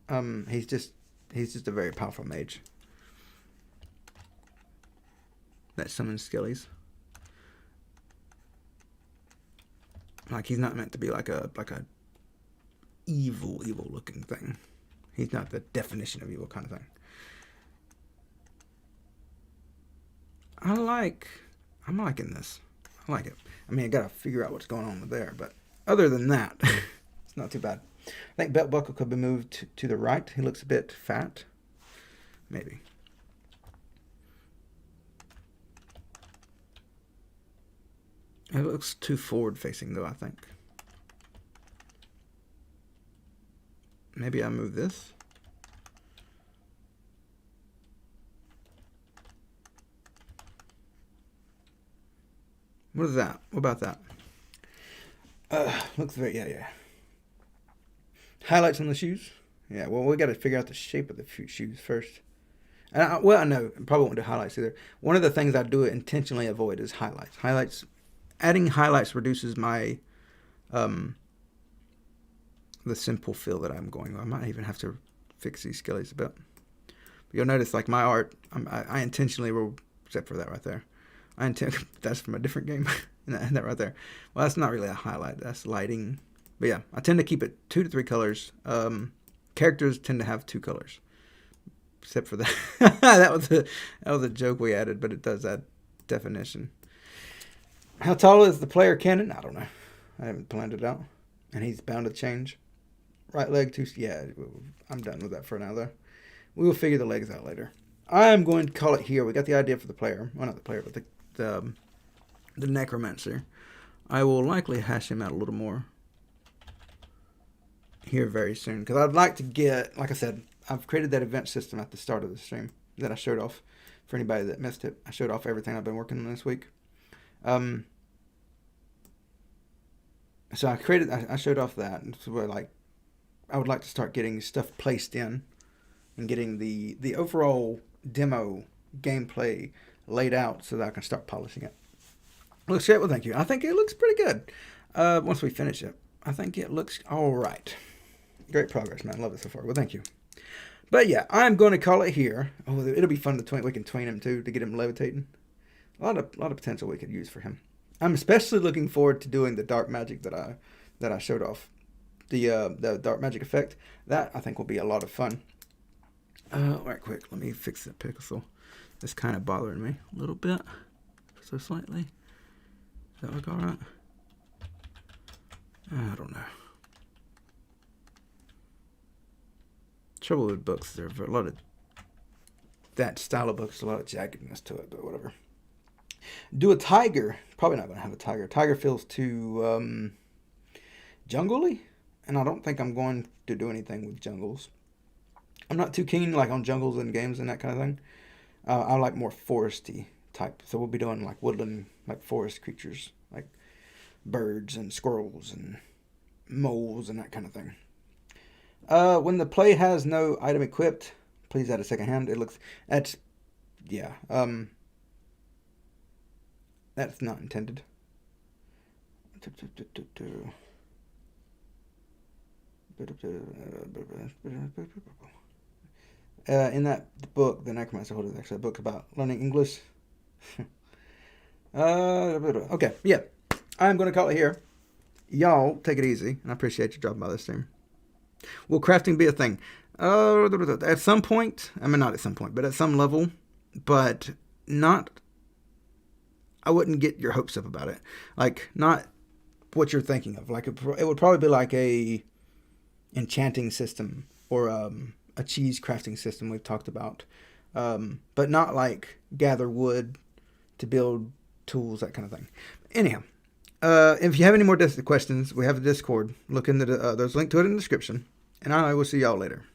He's just a very powerful mage that summons skillies. Like, he's not meant to be like a evil looking thing. He's not the definition of evil kind of thing. I'm liking this. I like it. I mean, I gotta figure out what's going on with there, but other than that, it's not too bad. I think belt buckle could be moved to the right. He looks a bit fat. Maybe. It looks too forward facing though, I think. Maybe I move this. What is that? What about that? Looks very, yeah. Highlights on the shoes? Yeah, well, we got to figure out the shape of the shoes first. And I know, probably won't do highlights either. One of the things I do intentionally avoid is highlights. Adding highlights reduces my, the simple feel that I'm going with. I might even have to fix these skillies a bit. But you'll notice, like, my art, I intentionally will, except for that right there. That's from a different game. that right there. Well, that's not really a highlight. That's lighting. But yeah, I tend to keep it 2 to 3 colors. Characters tend to have 2 colors. Except for that. that was a joke we added, but it does add definition. How tall is the player cannon? I don't know. I haven't planned it out. And he's bound to change. Right leg too. Yeah, I'm done with that for now, though. We will figure the legs out later. I'm going to call it here. We got the idea for the player. Well, not the player, but the necromancer. I will likely hash him out a little more here very soon. Because I'd like to get, like I said, I've created that event system at the start of the stream that I showed off. For anybody that missed it, I showed off everything I've been working on this week. So I showed off that. Where, like, I would like to start getting stuff placed in and getting the overall demo gameplay laid out so that I can start polishing it. Looks great. Well, thank you. I think it looks pretty good. Once we finish it, I think it looks all right. Great progress, man. Love it so far. Well, thank you. But yeah, I'm going to call it here. Oh, it'll be fun to tween. We can tween him too to get him levitating. A lot of potential we could use for him. I'm especially looking forward to doing the dark magic that I showed off. The dark magic effect. That I think will be a lot of fun. Right quick, let me fix that pixel. It's kind of bothering me a little bit, so slightly. Does that look all right? I don't know. Trouble with books, there's a lot of that style of books, a lot of jaggedness to it, but whatever. Do a tiger. Probably not going to have a tiger. Tiger feels too jungle-y, and I don't think I'm going to do anything with jungles. I'm not too keen like on jungles and games and that kind of thing. I like more foresty type. So we'll be doing like woodland, like forest creatures, like birds and squirrels and moles and that kind of thing. When the play has no item equipped, please add a second hand. It looks that's that's not intended. In that book, the Necromancer Hold is actually a book about learning English. Okay, yeah. I'm going to call it here. Y'all, take it easy, and I appreciate you dropping by this stream. Will crafting be a thing? At some point, I mean, not at some point, but at some level, but not, I wouldn't get your hopes up about it. Like, not what you're thinking of. Like, it would probably be like a enchanting system or a cheese crafting system we've talked about, but not like gather wood to build tools, that kind of thing. Anyhow, if you have any more questions, we have a Discord. Look into there's a link to it in the description, and I will see y'all later.